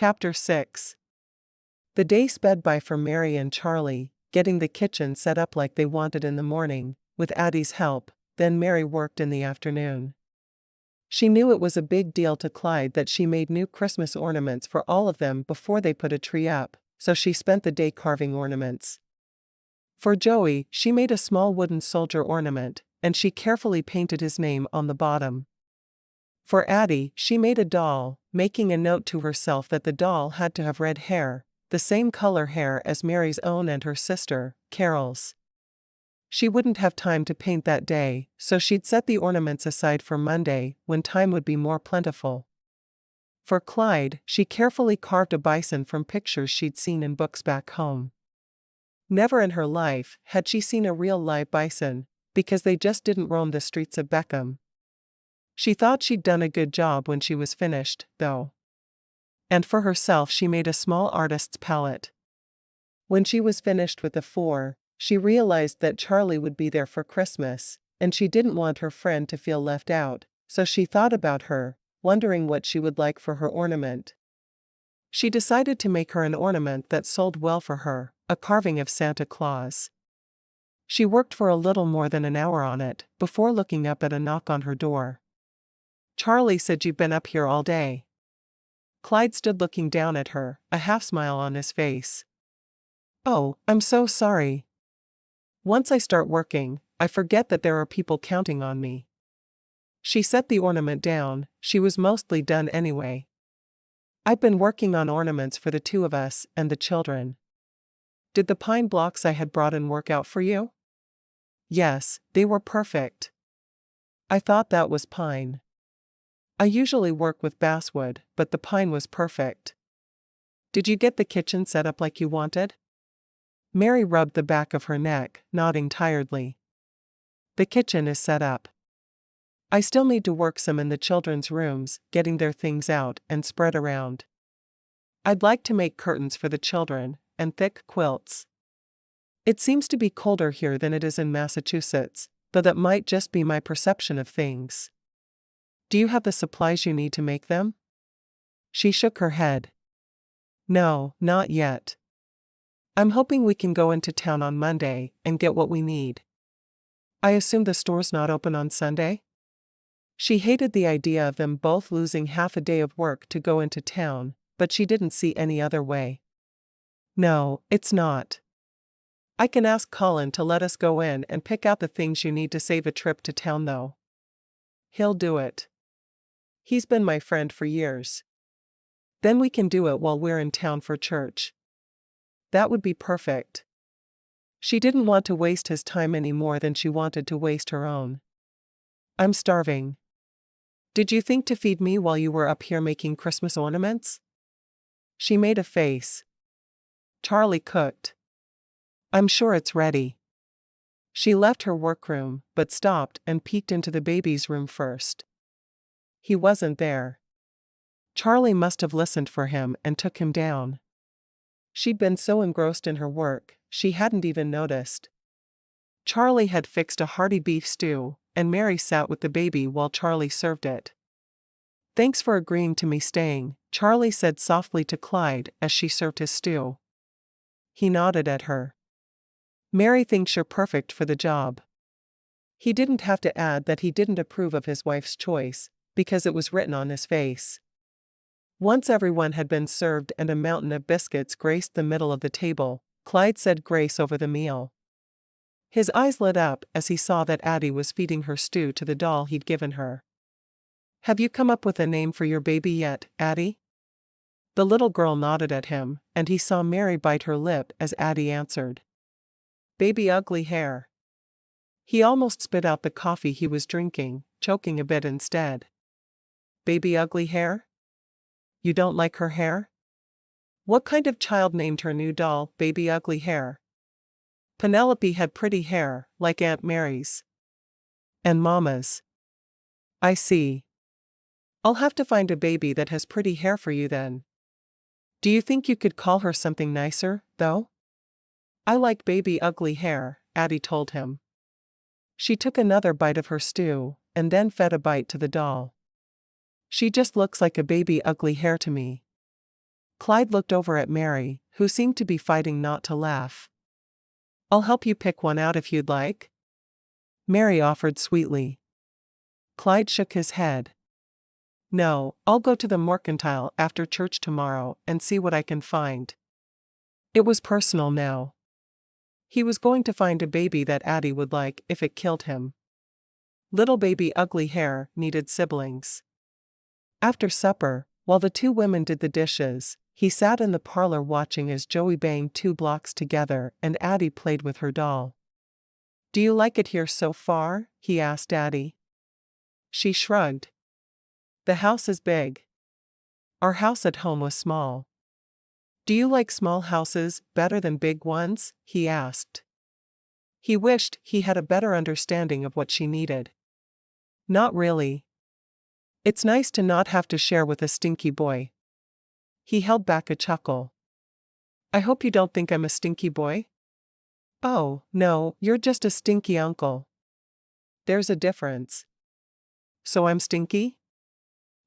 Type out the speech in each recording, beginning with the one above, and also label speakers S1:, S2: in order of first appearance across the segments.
S1: Chapter 6. The day sped by for Mary and Charlie, getting the kitchen set up like they wanted in the morning, with Addie's help. Then Mary worked in the afternoon. She knew it was a big deal to Clyde that she made new Christmas ornaments for all of them before they put a tree up, so she spent the day carving ornaments. For Joey, she made a small wooden soldier ornament, and she carefully painted his name on the bottom. For Addie, she made a doll, making a note to herself that the doll had to have red hair, the same color hair as Mary's own and her sister, Carol's. She wouldn't have time to paint that day, so she'd set the ornaments aside for Monday, when time would be more plentiful. For Clyde, she carefully carved a bison from pictures she'd seen in books back home. Never in her life had she seen a real live bison, because they just didn't roam the streets of Beckham. She thought she'd done a good job when she was finished, though. And for herself she made a small artist's palette. When she was finished with the 4, she realized that Charlie would be there for Christmas, and she didn't want her friend to feel left out, so she thought about her, wondering what she would like for her ornament. She decided to make her an ornament that sold well for her, a carving of Santa Claus. She worked for a little more than an hour on it, before looking up at a knock on her door. "Charlie said you've been up here all day." Clyde stood looking down at her, a half-smile on his face. "Oh, I'm so sorry. Once I start working, I forget that there are people counting on me." She set the ornament down. She was mostly done anyway. "I've been working on ornaments for the 2 of us and the children." "Did the pine blocks I had brought in work out for you?" "Yes, they were perfect." "I thought that was pine. I usually work with basswood, but the pine was perfect." "Did you get the kitchen set up like you wanted?" Mary rubbed the back of her neck, nodding tiredly. "The kitchen is set up. I still need to work some in the children's rooms, getting their things out and spread around. I'd like to make curtains for the children, and thick quilts. It seems to be colder here than it is in Massachusetts, though that might just be my perception of things. Do you have the supplies you need to make them?" She shook her head. "No, not yet. I'm hoping we can go into town on Monday and get what we need." "I assume the store's not open on Sunday?" She hated the idea of them both losing half a day of work to go into town, but she didn't see any other way. "No, it's not. I can ask Colin to let us go in and pick out the things you need to save a trip to town though. He'll do it. He's been my friend for years. Then we can do it while we're in town for church." That would be perfect. She didn't want to waste his time any more than she wanted to waste her own. "I'm starving. Did you think to feed me while you were up here making Christmas ornaments?" She made a face. "Charlie cooked. I'm sure it's ready." She left her workroom, but stopped and peeked into the baby's room first. He wasn't there. Charlie must have listened for him and took him down. She'd been so engrossed in her work, she hadn't even noticed. Charlie had fixed a hearty beef stew, and Mary sat with the baby while Charlie served it. "Thanks for agreeing to me staying," Charlie said softly to Clyde as she served his stew. He nodded at her. "Mary thinks you're perfect for the job." He didn't have to add that he didn't approve of his wife's choice, because it was written on his face. Once everyone had been served and a mountain of biscuits graced the middle of the table, Clyde said grace over the meal. His eyes lit up as he saw that Addie was feeding her stew to the doll he'd given her. "Have you come up with a name for your baby yet, Addie?" The little girl nodded at him, and he saw Mary bite her lip as Addie answered. "Baby Ugly Hair." He almost spit out the coffee he was drinking, choking a bit instead. "Baby Ugly Hair? You don't like her hair?" What kind of child named her new doll Baby Ugly Hair? Penelope had pretty hair, like Aunt Mary's. And Mama's. "I see. I'll have to find a baby that has pretty hair for you then. Do you think you could call her something nicer, though?" "I like Baby Ugly Hair," Addie told him. She took another bite of her stew, and then fed a bite to the doll. "She just looks like a baby ugly hair to me." Clyde looked over at Mary, who seemed to be fighting not to laugh. "I'll help you pick one out if you'd like," Mary offered sweetly. Clyde shook his head. "No, I'll go to the mercantile after church tomorrow and see what I can find." It was personal now. He was going to find a baby that Addie would like if it killed him. Little baby ugly hair needed siblings. After supper, while the two women did the dishes, he sat in the parlor watching as Joey banged 2 blocks together and Addie played with her doll. "Do you like it here so far?" he asked Addie. She shrugged. "The house is big. Our house at home was small." "Do you like small houses better than big ones?" he asked. He wished he had a better understanding of what she needed. "Not really. It's nice to not have to share with a stinky boy." He held back a chuckle. "I hope you don't think I'm a stinky boy?" "Oh, no, you're just a stinky uncle. There's a difference." "So I'm stinky?"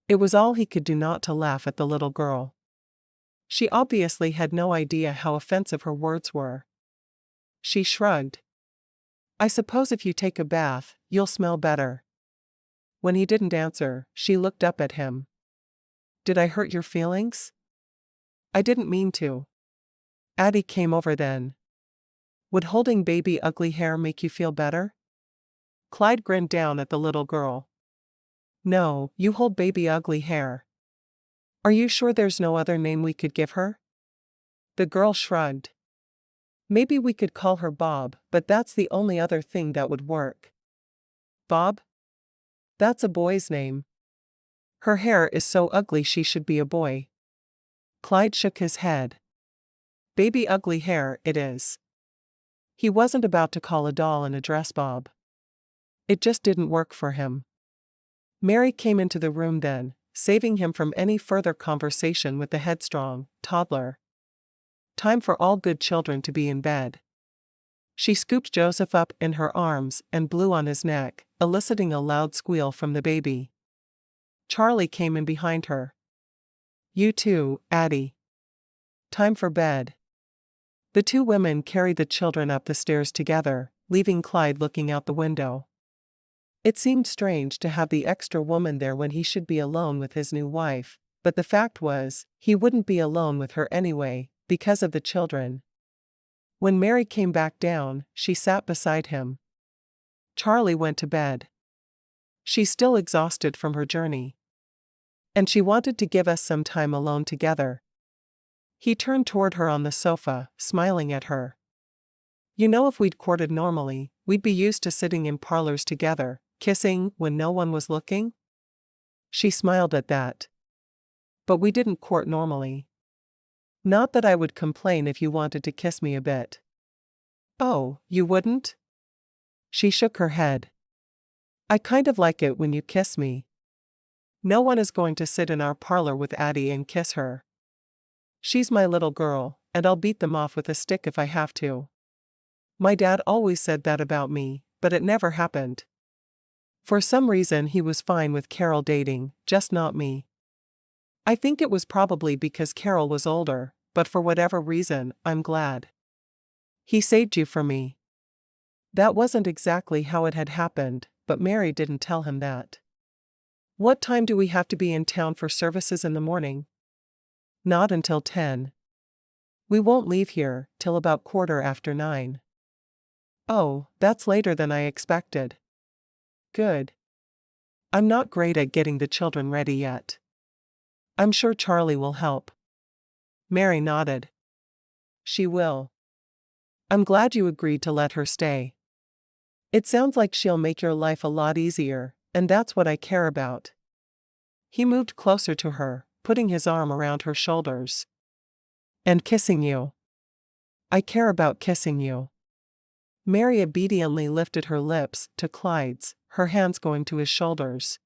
S1: It was all he could do not to laugh at the little girl. She obviously had no idea how offensive her words were. She shrugged. "I suppose if you take a bath, you'll smell better." When he didn't answer, she looked up at him. "Did I hurt your feelings?" "I didn't mean to." Addie came over then. "Would holding baby ugly hair make you feel better?" Clyde grinned down at the little girl. "No, you hold baby ugly hair." "Are you sure there's no other name we could give her?" The girl shrugged. "Maybe we could call her Bob, but that's the only other thing that would work." "Bob? That's a boy's name. Her hair is so ugly she should be a boy." Clyde shook his head. "Baby ugly hair, it is." He wasn't about to call a doll in a dress Bob. It just didn't work for him. Mary came into the room then, saving him from any further conversation with the headstrong toddler. Time for all good children to be in bed. She scooped Joseph up in her arms and blew on his neck, eliciting a loud squeal from the baby. Charlie came in behind her. "You too, Addie. Time for bed." The two women carried the children up the stairs together, leaving Clyde looking out the window. It seemed strange to have the extra woman there when he should be alone with his new wife, but the fact was, he wouldn't be alone with her anyway, because of the children. When Mary came back down, she sat beside him. Charlie went to bed. She's still exhausted from her journey. And she wanted to give us some time alone together. He turned toward her on the sofa, smiling at her. "You know, if we'd courted normally, we'd be used to sitting in parlors together, kissing when no one was looking." She smiled at that. "But we didn't court normally. Not that I would complain if you wanted to kiss me a bit." "Oh, you wouldn't?" She shook her head. "I kind of like it when you kiss me." "No one is going to sit in our parlor with Addie and kiss her. She's my little girl, and I'll beat them off with a stick if I have to. My dad always said that about me, but it never happened. For some reason he was fine with Carol dating, just not me. I think it was probably because Carol was older, but for whatever reason, I'm glad. He saved you for me." That wasn't exactly how it had happened, but Mary didn't tell him that. "What time do we have to be in town for services in the morning?" "Not until 10. We won't leave here till about 9:15. "Oh, that's later than I expected." "Good. I'm not great at getting the children ready yet. I'm sure Charlie will help." Mary nodded. "She will. I'm glad you agreed to let her stay. It sounds like she'll make your life a lot easier, and that's what I care about." He moved closer to her, putting his arm around her shoulders. "And kissing you. I care about kissing you." Mary obediently lifted her lips to Clyde's, her hands going to his shoulders.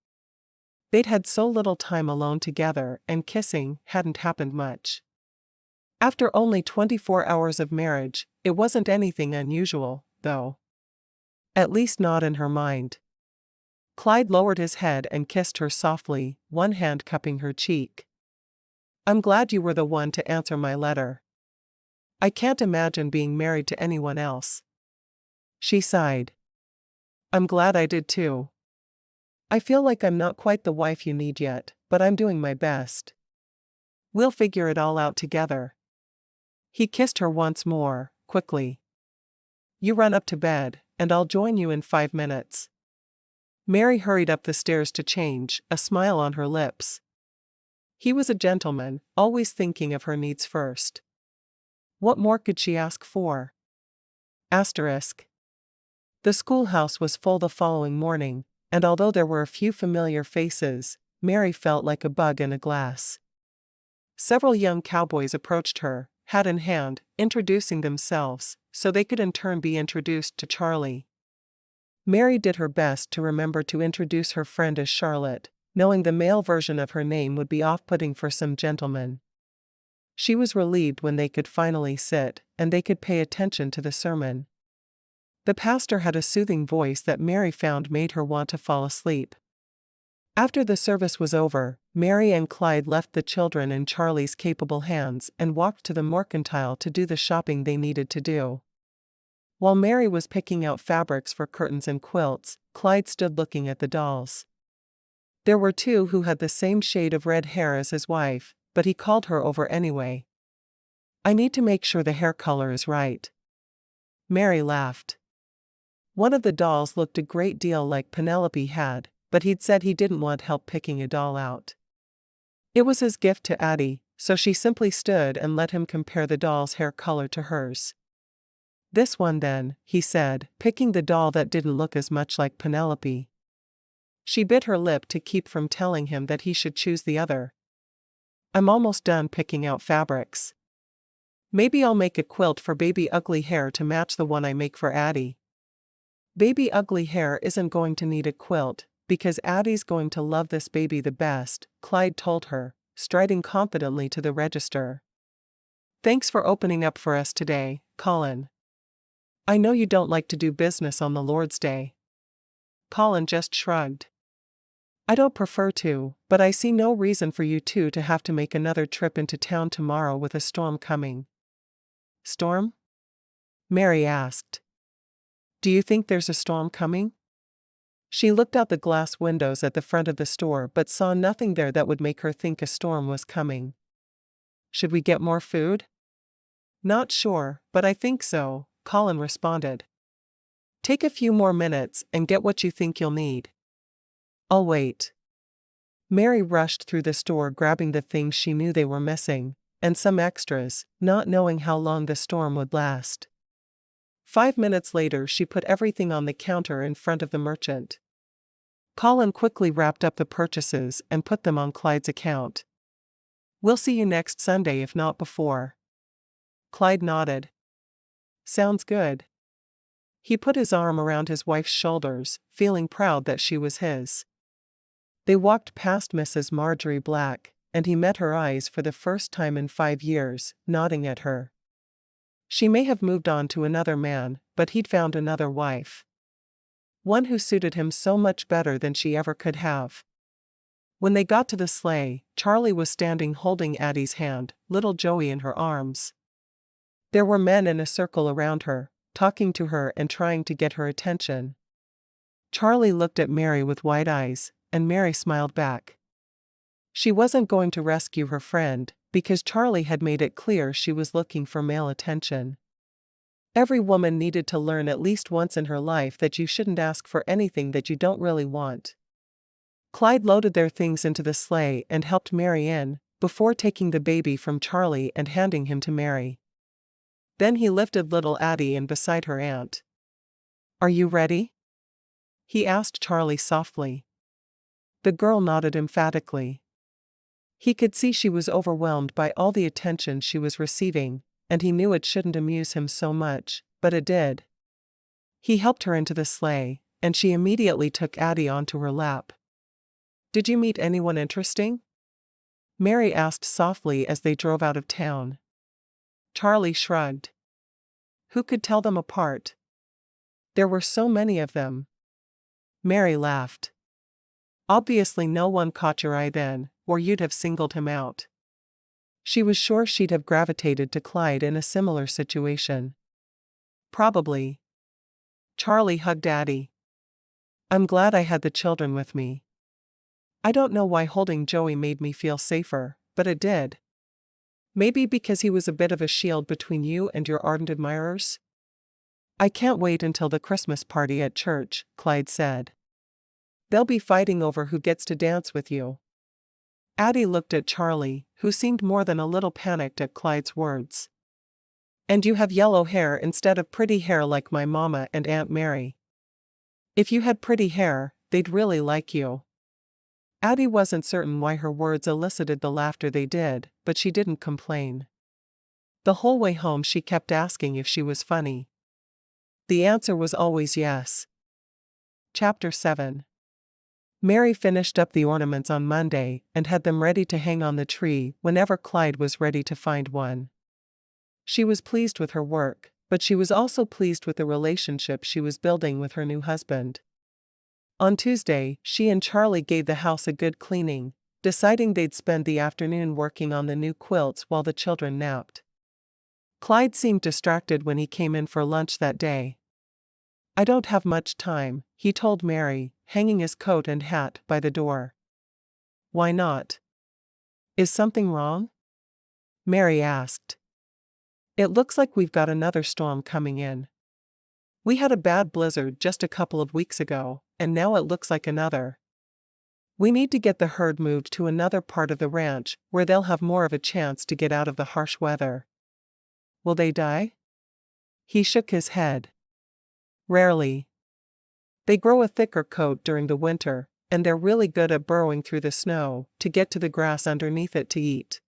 S1: They'd had so little time alone together, and kissing hadn't happened much. After only 24 hours of marriage, it wasn't anything unusual, though. At least not in her mind. Clyde lowered his head and kissed her softly, one hand cupping her cheek. I'm glad you were the one to answer my letter. I can't imagine being married to anyone else. She sighed. I'm glad I did too. I feel like I'm not quite the wife you need yet, but I'm doing my best. We'll figure it all out together. He kissed her once more, quickly. You run up to bed, and I'll join you in 5 minutes. Mary hurried up the stairs to change, a smile on her lips. He was a gentleman, always thinking of her needs first. What more could she ask for? Asterisk. The schoolhouse was full the following morning, and although there were a few familiar faces, Mary felt like a bug in a glass. Several young cowboys approached her, hat in hand, introducing themselves, so they could in turn be introduced to Charlie. Mary did her best to remember to introduce her friend as Charlotte, knowing the male version of her name would be off-putting for some gentlemen. She was relieved when they could finally sit, and they could pay attention to the sermon. The pastor had a soothing voice that Mary found made her want to fall asleep. After the service was over, Mary and Clyde left the children in Charlie's capable hands and walked to the mercantile to do the shopping they needed to do. While Mary was picking out fabrics for curtains and quilts, Clyde stood looking at the dolls. There were 2 who had the same shade of red hair as his wife, but he called her over anyway. I need to make sure the hair color is right. Mary laughed. One of the dolls looked a great deal like Penelope had, but he'd said he didn't want help picking a doll out. It was his gift to Addie, so she simply stood and let him compare the doll's hair color to hers. This one then, he said, picking the doll that didn't look as much like Penelope. She bit her lip to keep from telling him that he should choose the other. I'm almost done picking out fabrics. Maybe I'll make a quilt for Baby Ugly Hair to match the one I make for Addie. Baby Ugly Hair isn't going to need a quilt, because Addie's going to love this baby the best, Clyde told her, striding confidently to the register. Thanks for opening up for us today, Colin. I know you don't like to do business on the Lord's Day. Colin just shrugged. I don't prefer to, but I see no reason for you two to have to make another trip into town tomorrow with a storm coming. Storm? Mary asked. Do you think there's a storm coming? She looked out the glass windows at the front of the store but saw nothing there that would make her think a storm was coming. Should we get more food? Not sure, but I think so, Colin responded. Take a few more minutes and get what you think you'll need. I'll wait. Mary rushed through the store grabbing the things she knew they were missing, and some extras, not knowing how long the storm would last. 5 minutes later she put everything on the counter in front of the merchant. Colin quickly wrapped up the purchases and put them on Clyde's account. We'll see you next Sunday if not before. Clyde nodded. Sounds good. He put his arm around his wife's shoulders, feeling proud that she was his. They walked past Mrs. Marjorie Black, and he met her eyes for the first time in 5 years, nodding at her. She may have moved on to another man, but he'd found another wife. One who suited him so much better than she ever could have. When they got to the sleigh, Charlie was standing holding Addie's hand, little Joey in her arms. There were men in a circle around her, talking to her and trying to get her attention. Charlie looked at Mary with wide eyes, and Mary smiled back. She wasn't going to rescue her friend, because Charlie had made it clear she was looking for male attention. Every woman needed to learn at least once in her life that you shouldn't ask for anything that you don't really want. Clyde loaded their things into the sleigh and helped Mary in, before taking the baby from Charlie and handing him to Mary. Then he lifted little Addie in beside her aunt. Are you ready? He asked Charlie softly. The girl nodded emphatically. He could see she was overwhelmed by all the attention she was receiving, and he knew it shouldn't amuse him so much, but it did. He helped her into the sleigh, and she immediately took Addie onto her lap. Did you meet anyone interesting? Mary asked softly as they drove out of town. Charlie shrugged. Who could tell them apart? There were so many of them. Mary laughed. Obviously no one caught your eye then, or you'd have singled him out. She was sure she'd have gravitated to Clyde in a similar situation. Probably. Charlie hugged Addie. I'm glad I had the children with me. I don't know why holding Joey made me feel safer, but it did. Maybe because he was a bit of a shield between you and your ardent admirers? I can't wait until the Christmas party at church, Clyde said. They'll be fighting over who gets to dance with you. Addie looked at Charlie, who seemed more than a little panicked at Clyde's words. And you have yellow hair instead of pretty hair like my mama and Aunt Mary. If you had pretty hair, they'd really like you. Addie wasn't certain why her words elicited the laughter they did, but she didn't complain. The whole way home she kept asking if she was funny. The answer was always yes. Chapter 7. Mary finished up the ornaments on Monday and had them ready to hang on the tree whenever Clyde was ready to find one. She was pleased with her work, but she was also pleased with the relationship she was building with her new husband. On Tuesday, she and Charlie gave the house a good cleaning, deciding they'd spend the afternoon working on the new quilts while the children napped. Clyde seemed distracted when he came in for lunch that day. I don't have much time, he told Mary, hanging his coat and hat by the door. Why not? Is something wrong? Mary asked. It looks like we've got another storm coming in. We had a bad blizzard just a couple of weeks ago, and now it looks like another. We need to get the herd moved to another part of the ranch where they'll have more of a chance to get out of the harsh weather. Will they die? He shook his head. Rarely. They grow a thicker coat during the winter, and they're really good at burrowing through the snow to get to the grass underneath it to eat.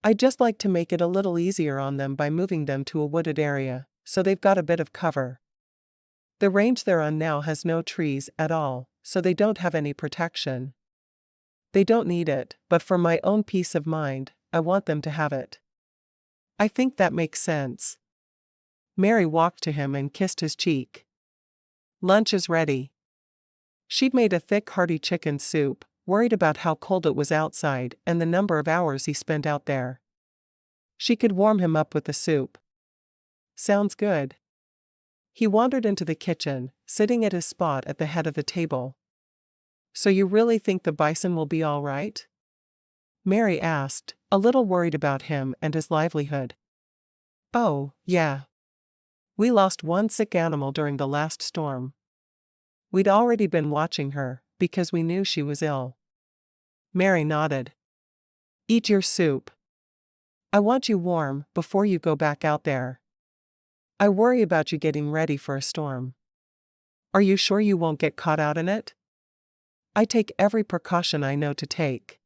S1: I'd just like to make it a little easier on them by moving them to a wooded area, so they've got a bit of cover. The range they're on now has no trees at all, so they don't have any protection. They don't need it, but for my own peace of mind, I want them to have it. I think that makes sense. Mary walked to him and kissed his cheek. Lunch is ready. She'd made a thick hearty chicken soup, worried about how cold it was outside and the number of hours he spent out there. She could warm him up with the soup. Sounds good. He wandered into the kitchen, sitting at his spot at the head of the table. So you really think the bison will be all right? Mary asked, a little worried about him and his livelihood. Oh, yeah. We lost one sick animal during the last storm. We'd already been watching her, because we knew she was ill. Mary nodded. Eat your soup. I want you warm before you go back out there. I worry about you getting ready for a storm. Are you sure you won't get caught out in it? I take every precaution I know to take.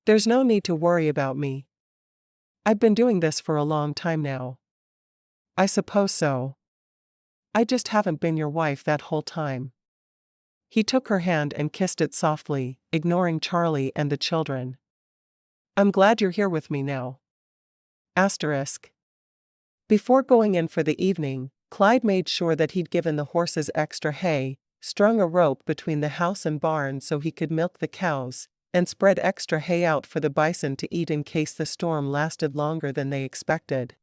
S1: There's no need to worry about me. I've been doing this for a long time now. I suppose so. I just haven't been your wife that whole time. He took her hand and kissed it softly, ignoring Charlie and the children. I'm glad you're here with me now. Asterisk. Before going in for the evening, Clyde made sure that he'd given the horses extra hay, strung a rope between the house and barn so he could milk the cows, and spread extra hay out for the bison to eat in case the storm lasted longer than they expected.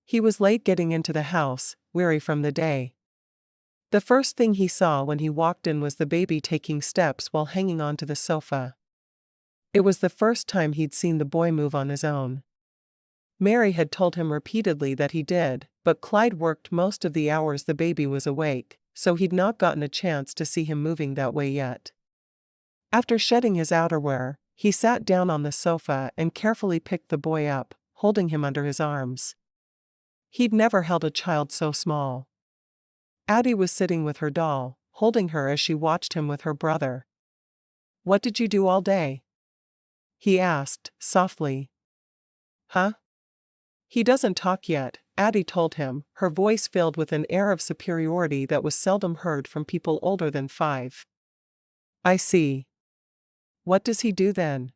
S1: He was late getting into the house, weary from the day. The first thing he saw when he walked in was the baby taking steps while hanging onto the sofa. It was the first time he'd seen the boy move on his own. Mary had told him repeatedly that he did, but Clyde worked most of the hours the baby was awake, so he'd not gotten a chance to see him moving that way yet. After shedding his outerwear, he sat down on the sofa and carefully picked the boy up, holding him under his arms. He'd never held a child so small. Addie was sitting with her doll, holding her as she watched him with her brother. What did you do all day? He asked, softly. Huh? He doesn't talk yet, Addie told him, her voice filled with an air of superiority that was seldom heard from people older than 5. I see. What does he do then?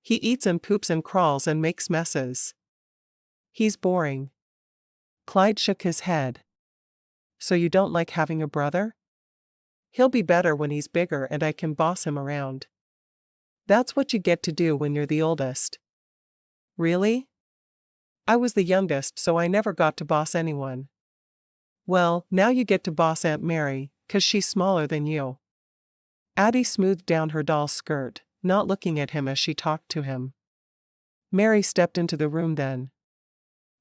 S1: He eats and poops and crawls and makes messes. He's boring. Clyde shook his head. So you don't like having a brother? He'll be better when he's bigger and I can boss him around. That's what you get to do when you're the oldest. Really? I was the youngest, so I never got to boss anyone. Well, now you get to boss Aunt Mary, 'cause she's smaller than you. Addie smoothed down her doll's skirt, not looking at him as she talked to him. Mary stepped into the room then.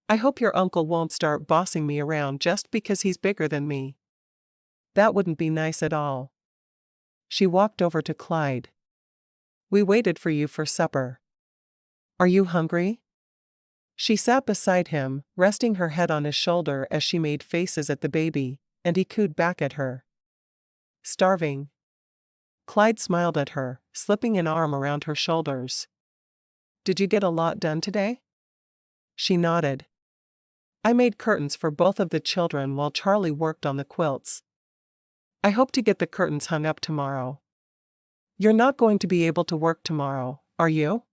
S1: I hope your uncle won't start bossing me around just because he's bigger than me. That wouldn't be nice at all. She walked over to Clyde. We waited for you for supper. Are you hungry? She sat beside him, resting her head on his shoulder as she made faces at the baby, and he cooed back at her. Starving. Clyde smiled at her, slipping an arm around her shoulders. Did you get a lot done today? She nodded. I made curtains for both of the children while Charlie worked on the quilts. I hope to get the curtains hung up tomorrow. You're not going to be able to work tomorrow, are you?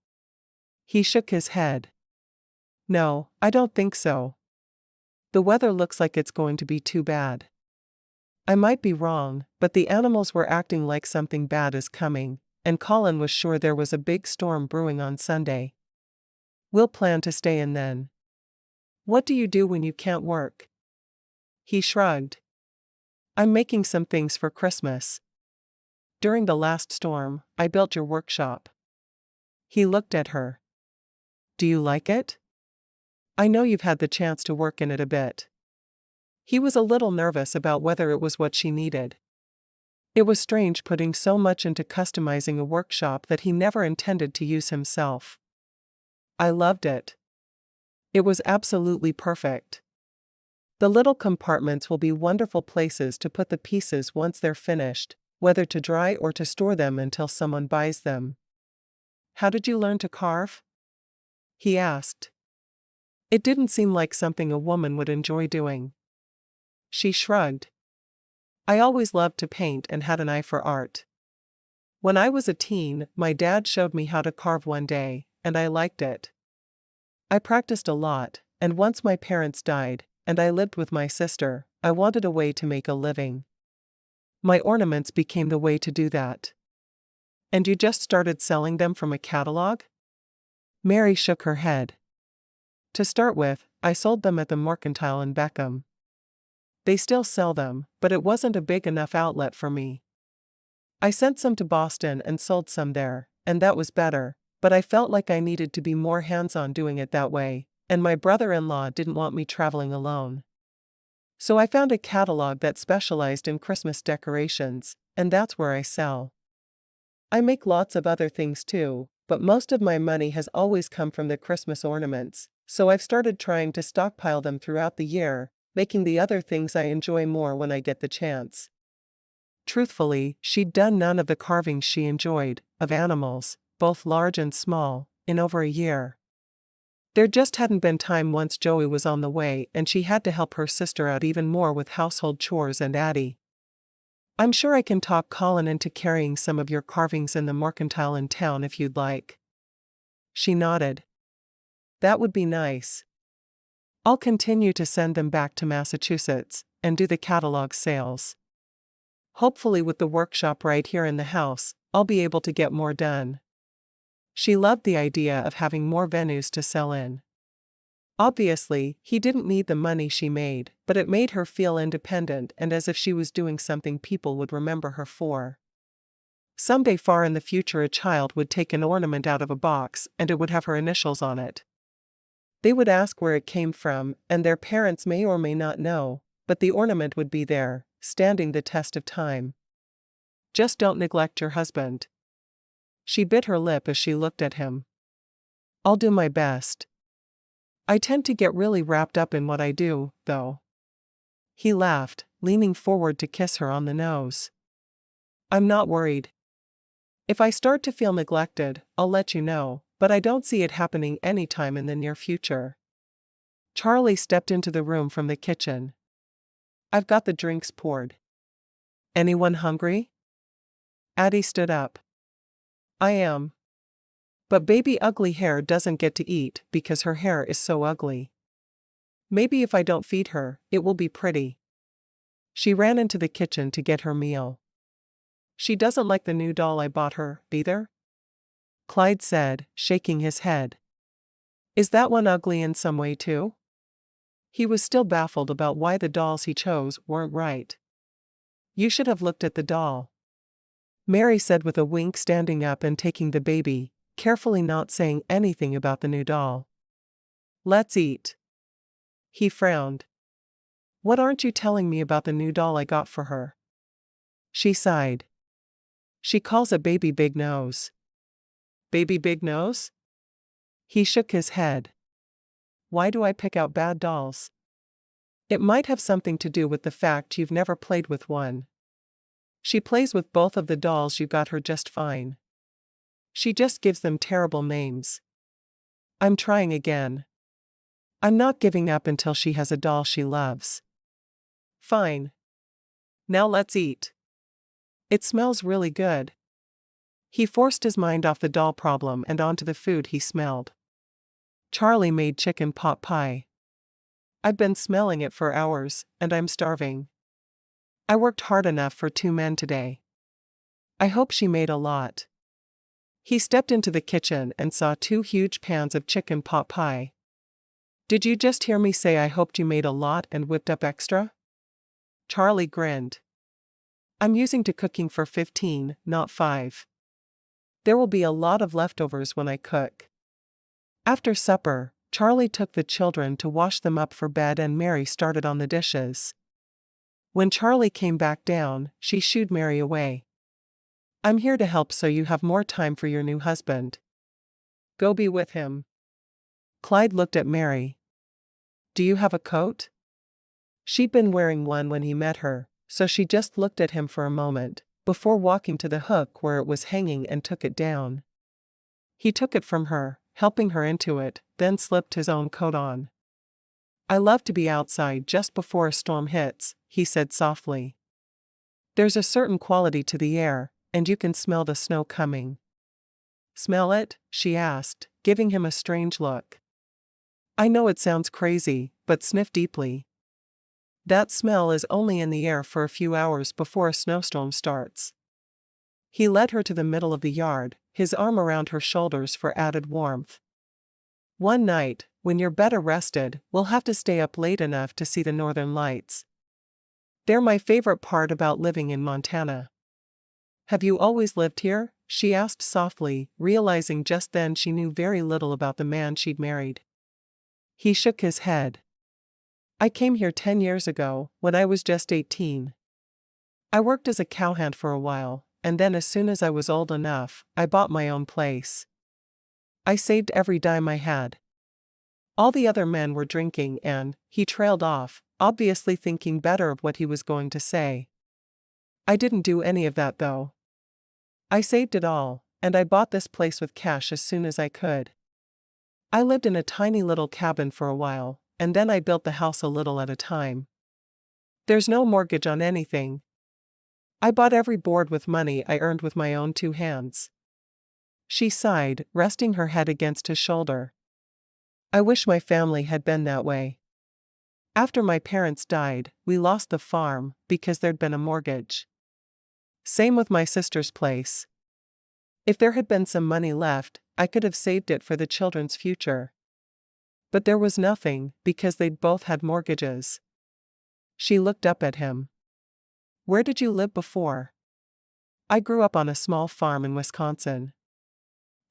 S1: He shook his head. No, I don't think so. The weather looks like it's going to be too bad. I might be wrong, but the animals were acting like something bad is coming, and Colin was sure there was a big storm brewing on Sunday. We'll plan to stay in then. What do you do when you can't work? He shrugged. I'm making some things for Christmas. During the last storm, I built your workshop. He looked at her. Do you like it? I know you've had the chance to work in it a bit. He was a little nervous about whether it was what she needed. It was strange putting so much into customizing a workshop that he never intended to use himself. I loved it. It was absolutely perfect. The little compartments will be wonderful places to put the pieces once they're finished, whether to dry or to store them until someone buys them. How did you learn to carve? He asked. It didn't seem like something a woman would enjoy doing. She shrugged. I always loved to paint and had an eye for art. When I was a teen, my dad showed me how to carve one day, and I liked it. I practiced a lot, and once my parents died, and I lived with my sister, I wanted a way to make a living. My ornaments became the way to do that. And you just started selling them from a catalog? Mary shook her head. To start with, I sold them at the Mercantile in Beckham. They still sell them, but it wasn't a big enough outlet for me. I sent some to Boston and sold some there, and that was better, but I felt like I needed to be more hands-on doing it that way, and my brother-in-law didn't want me traveling alone. So I found a catalog that specialized in Christmas decorations, and that's where I sell. I make lots of other things too, but most of my money has always come from the Christmas ornaments, so I've started trying to stockpile them throughout the year, making the other things I enjoy more when I get the chance. Truthfully, she'd done none of the carvings she enjoyed, of animals, both large and small, in over a year. There just hadn't been time once Joey was on the way, and she had to help her sister out even more with household chores and Addie. I'm sure I can talk Colin into carrying some of your carvings in the Mercantile in town if you'd like. She nodded. That would be nice. I'll continue to send them back to Massachusetts, and do the catalog sales. Hopefully with the workshop right here in the house, I'll be able to get more done. She loved the idea of having more venues to sell in. Obviously, he didn't need the money she made, but it made her feel independent and as if she was doing something people would remember her for. Someday far in the future a child would take an ornament out of a box and it would have her initials on it. They would ask where it came from, and their parents may or may not know, but the ornament would be there, standing the test of time. Just don't neglect your husband. She bit her lip as she looked at him. I'll do my best. I tend to get really wrapped up in what I do, though. He laughed, leaning forward to kiss her on the nose. I'm not worried. If I start to feel neglected, I'll let you know, but I don't see it happening anytime in the near future. Charlie stepped into the room from the kitchen. I've got the drinks poured. Anyone hungry? Addie stood up. I am. But baby ugly hair doesn't get to eat because her hair is so ugly. Maybe if I don't feed her, it will be pretty. She ran into the kitchen to get her meal. She doesn't like the new doll I bought her, either? Clyde said, shaking his head. Is that one ugly in some way too? He was still baffled about why the dolls he chose weren't right. You should have looked at the doll, Mary said with a wink, standing up and taking the baby, carefully not saying anything about the new doll. Let's eat. He frowned. What aren't you telling me about the new doll I got for her? She sighed. She calls it Baby Big Nose. Baby Big Nose? He shook his head. Why do I pick out bad dolls? It might have something to do with the fact you've never played with one. She plays with both of the dolls you got her just fine. She just gives them terrible names. I'm trying again. I'm not giving up until she has a doll she loves. Fine. Now let's eat. It smells really good. He forced his mind off the doll problem and onto the food he smelled. Charlie made chicken pot pie. I've been smelling it for hours, and I'm starving. I worked hard enough for 2 men today. I hope she made a lot. He stepped into the kitchen and saw 2 huge pans of chicken pot pie. Did you just hear me say I hoped you made a lot and whipped up extra? Charlie grinned. I'm using to cooking for 15, not 5. There will be a lot of leftovers when I cook. After supper, Charlie took the children to wash them up for bed and Mary started on the dishes. When Charlie came back down, she shooed Mary away. I'm here to help so you have more time for your new husband. Go be with him. Clyde looked at Mary. Do you have a coat? She'd been wearing one when he met her, so she just looked at him for a moment, before walking to the hook where it was hanging and took it down. He took it from her, helping her into it, then slipped his own coat on. I love to be outside just before a storm hits, he said softly. There's a certain quality to the air, and you can smell the snow coming. Smell it? She asked, giving him a strange look. I know it sounds crazy, but sniff deeply. That smell is only in the air for a few hours before a snowstorm starts. He led her to the middle of the yard, his arm around her shoulders for added warmth. One night, when you're better rested, we'll have to stay up late enough to see the northern lights. They're my favorite part about living in Montana. Have you always lived here? She asked softly, realizing just then she knew very little about the man she'd married. He shook his head. I came here 10 years ago, when I was just 18. I worked as a cowhand for a while, and then as soon as I was old enough, I bought my own place. I saved every dime I had. All the other men were drinking and, he trailed off, obviously thinking better of what he was going to say. I didn't do any of that though. I saved it all, and I bought this place with cash as soon as I could. I lived in a tiny little cabin for a while, and then I built the house a little at a time. There's no mortgage on anything. I bought every board with money I earned with my own 2 hands. She sighed, resting her head against his shoulder. I wish my family had been that way. After my parents died, we lost the farm because there'd been a mortgage. Same with my sister's place. If there had been some money left, I could have saved it for the children's future. But there was nothing, because they'd both had mortgages. She looked up at him. Where did you live before? I grew up on a small farm in Wisconsin.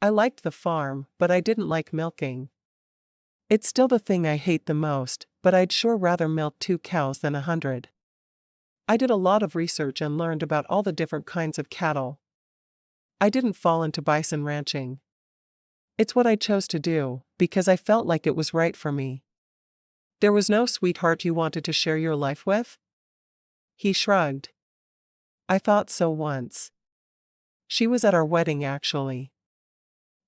S1: I liked the farm, but I didn't like milking. It's still the thing I hate the most, but I'd sure rather milk 2 cows than 100. I did a lot of research and learned about all the different kinds of cattle. I didn't fall into bison ranching. It's what I chose to do, because I felt like it was right for me. There was no sweetheart you wanted to share your life with? He shrugged. I thought so once. She was at our wedding actually.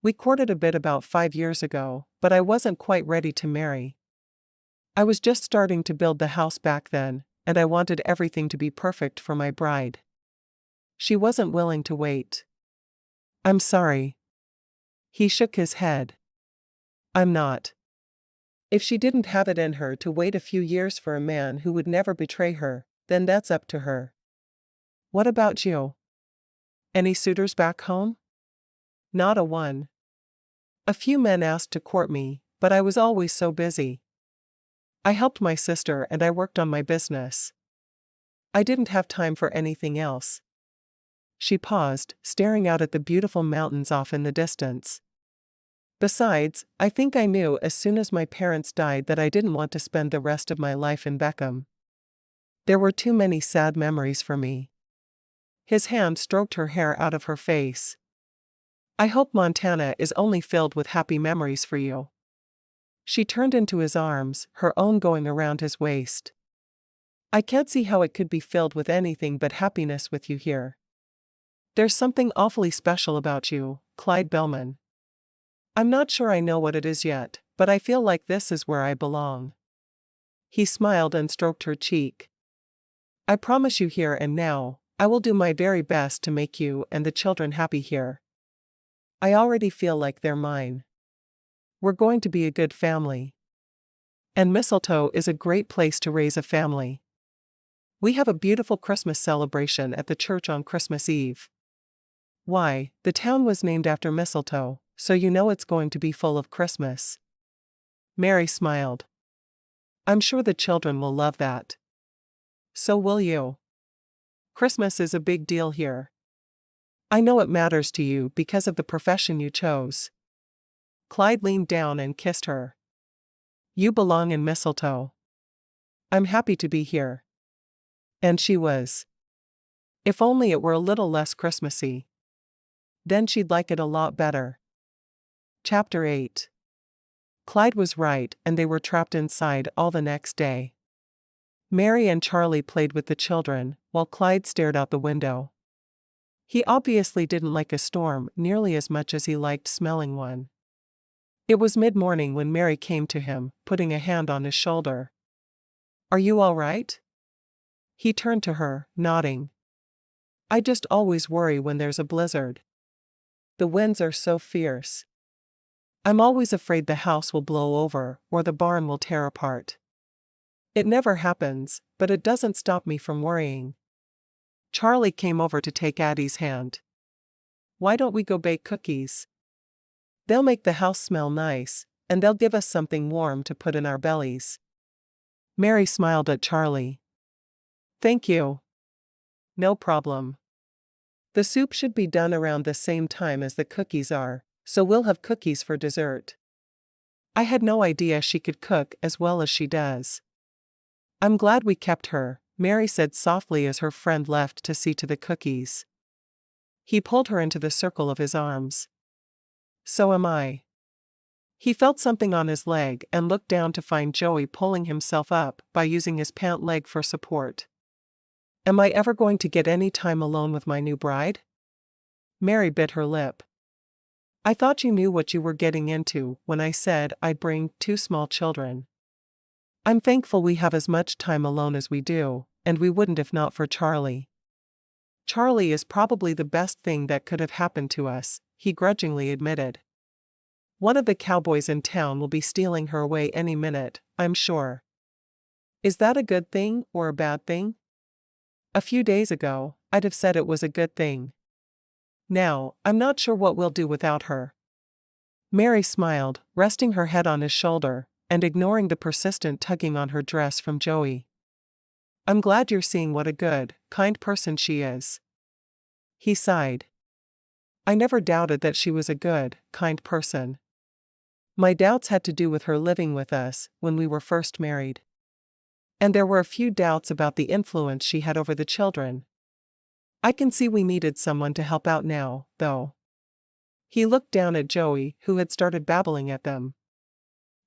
S1: We courted a bit about 5 years ago, but I wasn't quite ready to marry. I was just starting to build the house back then, and I wanted everything to be perfect for my bride. She wasn't willing to wait. I'm sorry. He shook his head. I'm not. If she didn't have it in her to wait a few years for a man who would never betray her, then that's up to her. What about you? Any suitors back home? Not a one. A few men asked to court me, but I was always so busy. I helped my sister and I worked on my business. I didn't have time for anything else. She paused, staring out at the beautiful mountains off in the distance. Besides, I think I knew as soon as my parents died that I didn't want to spend the rest of my life in Beckham. There were too many sad memories for me. His hand stroked her hair out of her face. I hope Montana is only filled with happy memories for you. She turned into his arms, her own going around his waist. I can't see how it could be filled with anything but happiness with you here. There's something awfully special about you, Clyde Bellman. I'm not sure I know what it is yet, but I feel like this is where I belong. He smiled and stroked her cheek. I promise you here and now, I will do my very best to make you and the children happy here. I already feel like they're mine. We're going to be a good family. And Mistletoe is a great place to raise a family. We have a beautiful Christmas celebration at the church on Christmas Eve. Why, the town was named after mistletoe, so you know it's going to be full of Christmas. Mary smiled. I'm sure the children will love that. So will you. Christmas is a big deal here. I know it matters to you because of the profession you chose. Clyde leaned down and kissed her. You belong in mistletoe. I'm happy to be here. And she was. If only it were a little less Christmassy. Then she'd like it a lot better. Chapter 8. Clyde was right, and they were trapped inside all the next day. Mary and Charlie played with the children, while Clyde stared out the window. He obviously didn't like a storm nearly as much as he liked smelling one. It was mid-morning when Mary came to him, putting a hand on his shoulder. Are you all right? He turned to her, nodding. I just always worry when there's a blizzard. The winds are so fierce. I'm always afraid the house will blow over or the barn will tear apart. It never happens, but it doesn't stop me from worrying. Charlie came over to take Addie's hand. Why don't we go bake cookies? They'll make the house smell nice, and they'll give us something warm to put in our bellies. Mary smiled at Charlie. Thank you. No problem. The soup should be done around the same time as the cookies are, so we'll have cookies for dessert. I had no idea she could cook as well as she does. I'm glad we kept her, Mary said softly as her friend left to see to the cookies. He pulled her into the circle of his arms. So am I. He felt something on his leg and looked down to find Joey pulling himself up by using his pant leg for support. Am I ever going to get any time alone with my new bride? Mary bit her lip. I thought you knew what you were getting into when I said I'd bring 2 small children. I'm thankful we have as much time alone as we do, and we wouldn't if not for Charlie. Charlie is probably the best thing that could have happened to us, he grudgingly admitted. One of the cowboys in town will be stealing her away any minute, I'm sure. Is that a good thing or a bad thing? A few days ago, I'd have said it was a good thing. Now, I'm not sure what we'll do without her. Mary smiled, resting her head on his shoulder, and ignoring the persistent tugging on her dress from Joey. I'm glad you're seeing what a good, kind person she is. He sighed. I never doubted that she was a good, kind person. My doubts had to do with her living with us when we were first married. And there were a few doubts about the influence she had over the children. I can see we needed someone to help out now, though. He looked down at Joey, who had started babbling at them.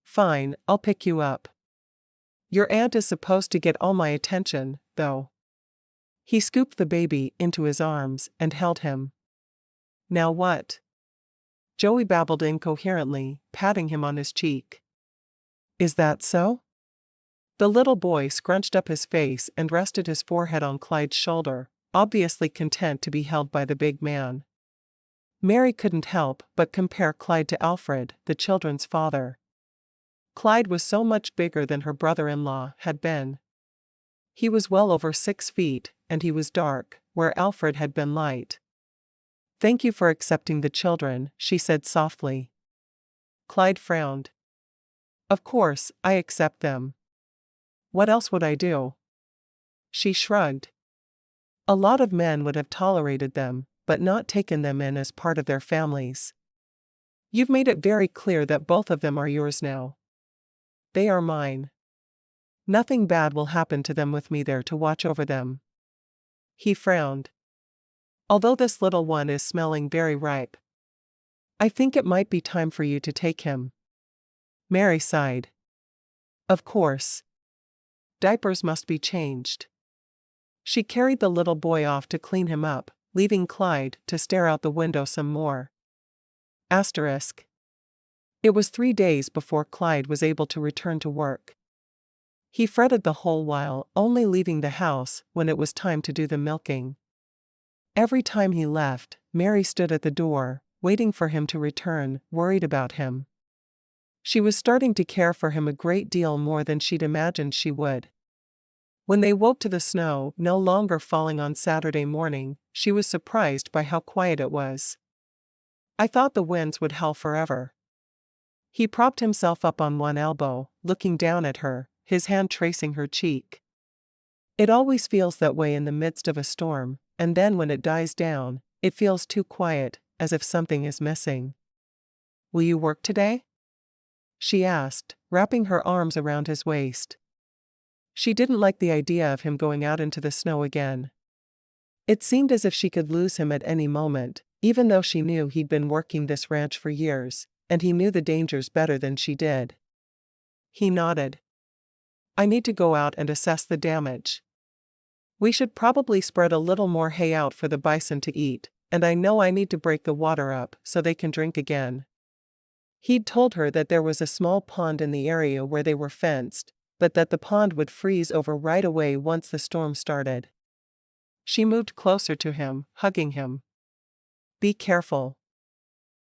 S1: Fine, I'll pick you up. Your aunt is supposed to get all my attention, though. He scooped the baby into his arms and held him. Now what? Joey babbled incoherently, patting him on his cheek. Is that so? The little boy scrunched up his face and rested his forehead on Clyde's shoulder, obviously content to be held by the big man. Mary couldn't help but compare Clyde to Alfred, the children's father. Clyde was so much bigger than her brother-in-law had been. He was well over 6 feet, and he was dark, where Alfred had been light. Thank you for accepting the children, she said softly. Clyde frowned. Of course, I accept them. What else would I do? She shrugged. A lot of men would have tolerated them, but not taken them in as part of their families. You've made it very clear that both of them are yours now. They are mine. Nothing bad will happen to them with me there to watch over them. He frowned. Although this little one is smelling very ripe, I think it might be time for you to take him. Mary sighed. Of course. Diapers must be changed. She carried the little boy off to clean him up, leaving Clyde to stare out the window some more. Asterisk. It was 3 days before Clyde was able to return to work. He fretted the whole while, only leaving the house when it was time to do the milking. Every time he left, Mary stood at the door, waiting for him to return, worried about him. She was starting to care for him a great deal more than she'd imagined she would. When they woke to the snow no longer falling on Saturday morning, she was surprised by how quiet it was. I thought the winds would howl forever. He propped himself up on one elbow, looking down at her, his hand tracing her cheek. It always feels that way in the midst of a storm, and then when it dies down, it feels too quiet, as if something is missing. Will you work today? She asked, wrapping her arms around his waist. She didn't like the idea of him going out into the snow again. It seemed as if she could lose him at any moment, even though she knew he'd been working this ranch for years, and he knew the dangers better than she did. He nodded. I need to go out and assess the damage. We should probably spread a little more hay out for the bison to eat, and I know I need to break the water up so they can drink again. He'd told her that there was a small pond in the area where they were fenced, but that the pond would freeze over right away once the storm started. She moved closer to him, hugging him. Be careful.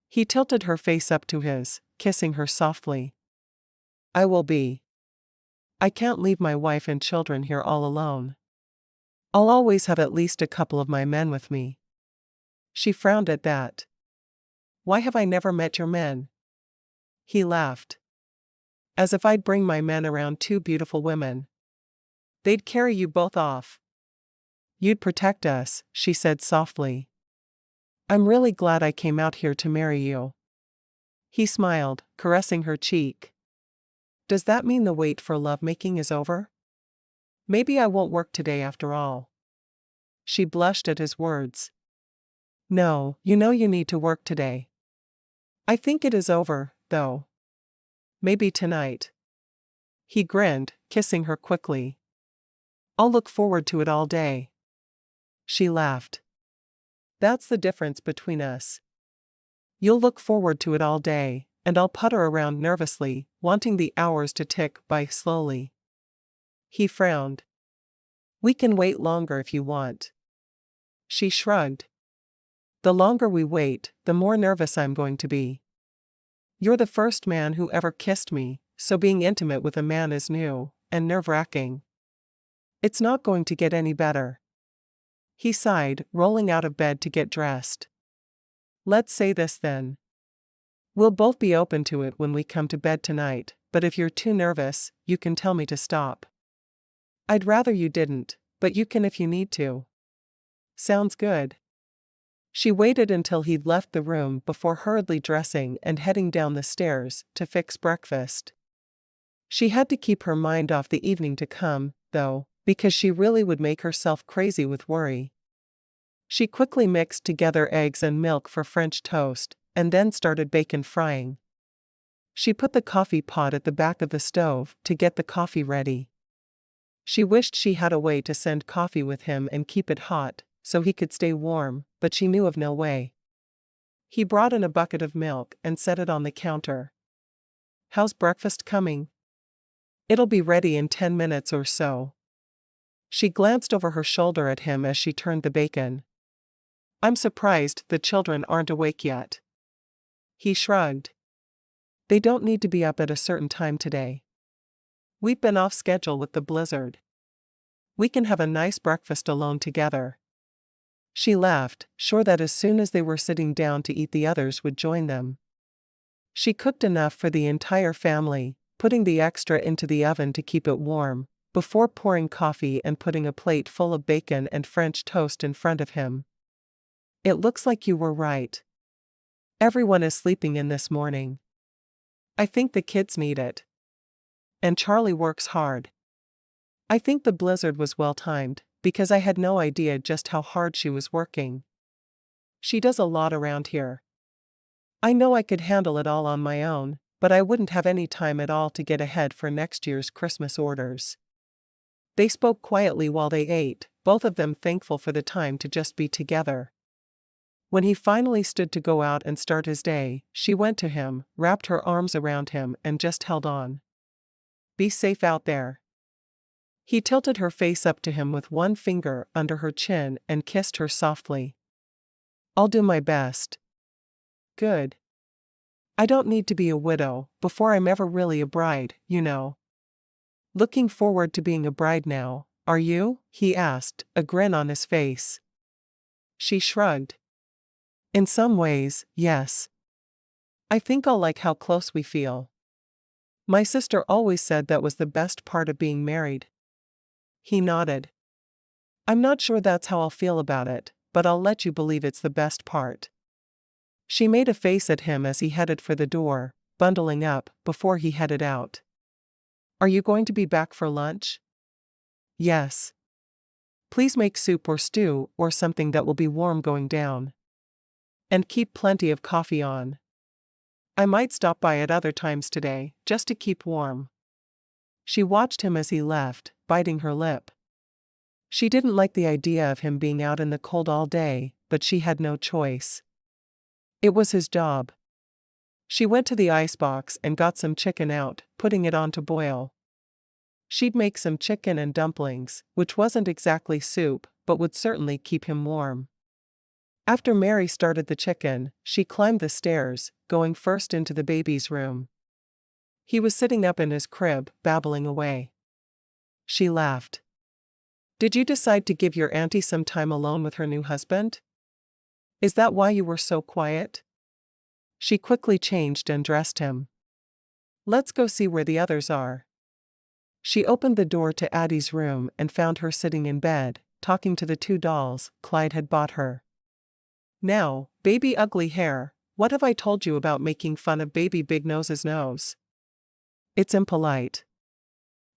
S1: He tilted her face up to his, kissing her softly. I will be. I can't leave my wife and children here all alone. I'll always have at least a couple of my men with me. She frowned at that. Why have I never met your men? He laughed. As if I'd bring my men around 2 beautiful women. They'd carry you both off. You'd protect us, she said softly. I'm really glad I came out here to marry you. He smiled, caressing her cheek. Does that mean the wait for lovemaking is over? Maybe I won't work today after all. She blushed at his words. No, you know you need to work today. I think it is over, though. Maybe tonight. He grinned, kissing her quickly. I'll look forward to it all day. She laughed. That's the difference between us. You'll look forward to it all day, and I'll putter around nervously, wanting the hours to tick by slowly. He frowned. We can wait longer if you want. She shrugged. The longer we wait, the more nervous I'm going to be. You're the first man who ever kissed me, so being intimate with a man is new, and nerve-wracking. It's not going to get any better. He sighed, rolling out of bed to get dressed. Let's say this then. We'll both be open to it when we come to bed tonight, but if you're too nervous, you can tell me to stop. I'd rather you didn't, but you can if you need to. Sounds good. She waited until he'd left the room before hurriedly dressing and heading down the stairs to fix breakfast. She had to keep her mind off the evening to come, though, because she really would make herself crazy with worry. She quickly mixed together eggs and milk for French toast, and then started bacon frying. She put the coffee pot at the back of the stove to get the coffee ready. She wished she had a way to send coffee with him and keep it hot, so he could stay warm, but she knew of no way. He brought in a bucket of milk and set it on the counter. How's breakfast coming? It'll be ready in 10 minutes or so. She glanced over her shoulder at him as she turned the bacon. I'm surprised the children aren't awake yet. He shrugged. They don't need to be up at a certain time today. We've been off schedule with the blizzard. We can have a nice breakfast alone together. She laughed, sure that as soon as they were sitting down to eat the others would join them. She cooked enough for the entire family, putting the extra into the oven to keep it warm, before pouring coffee and putting a plate full of bacon and French toast in front of him. It looks like you were right. Everyone is sleeping in this morning. I think the kids need it. And Charlie works hard. I think the blizzard was well timed, because I had no idea just how hard she was working. She does a lot around here. I know I could handle it all on my own, but I wouldn't have any time at all to get ahead for next year's Christmas orders. They spoke quietly while they ate, both of them thankful for the time to just be together. When he finally stood to go out and start his day, she went to him, wrapped her arms around him and just held on. Be safe out there. He tilted her face up to him with one finger under her chin and kissed her softly. I'll do my best. Good. I don't need to be a widow before I'm ever really a bride, you know. Looking forward to being a bride now, are you? He asked, a grin on his face. She shrugged. In some ways, yes. I think I'll like how close we feel. My sister always said that was the best part of being married. He nodded. I'm not sure that's how I'll feel about it, but I'll let you believe it's the best part. She made a face at him as he headed for the door, bundling up before he headed out. Are you going to be back for lunch? Yes. Please make soup or stew or something that will be warm going down. And keep plenty of coffee on. I might stop by at other times today, just to keep warm. She watched him as he left, biting her lip. She didn't like the idea of him being out in the cold all day, but she had no choice. It was his job. She went to the icebox and got some chicken out, putting it on to boil. She'd make some chicken and dumplings, which wasn't exactly soup, but would certainly keep him warm. After Mary started the chicken, she climbed the stairs, going first into the baby's room. He was sitting up in his crib, babbling away. She laughed. Did you decide to give your auntie some time alone with her new husband? Is that why you were so quiet? She quickly changed and dressed him. Let's go see where the others are. She opened the door to Addie's room and found her sitting in bed, talking to the two dolls Clyde had bought her. Now, baby ugly hair, what have I told you about making fun of baby big nose's nose? It's impolite.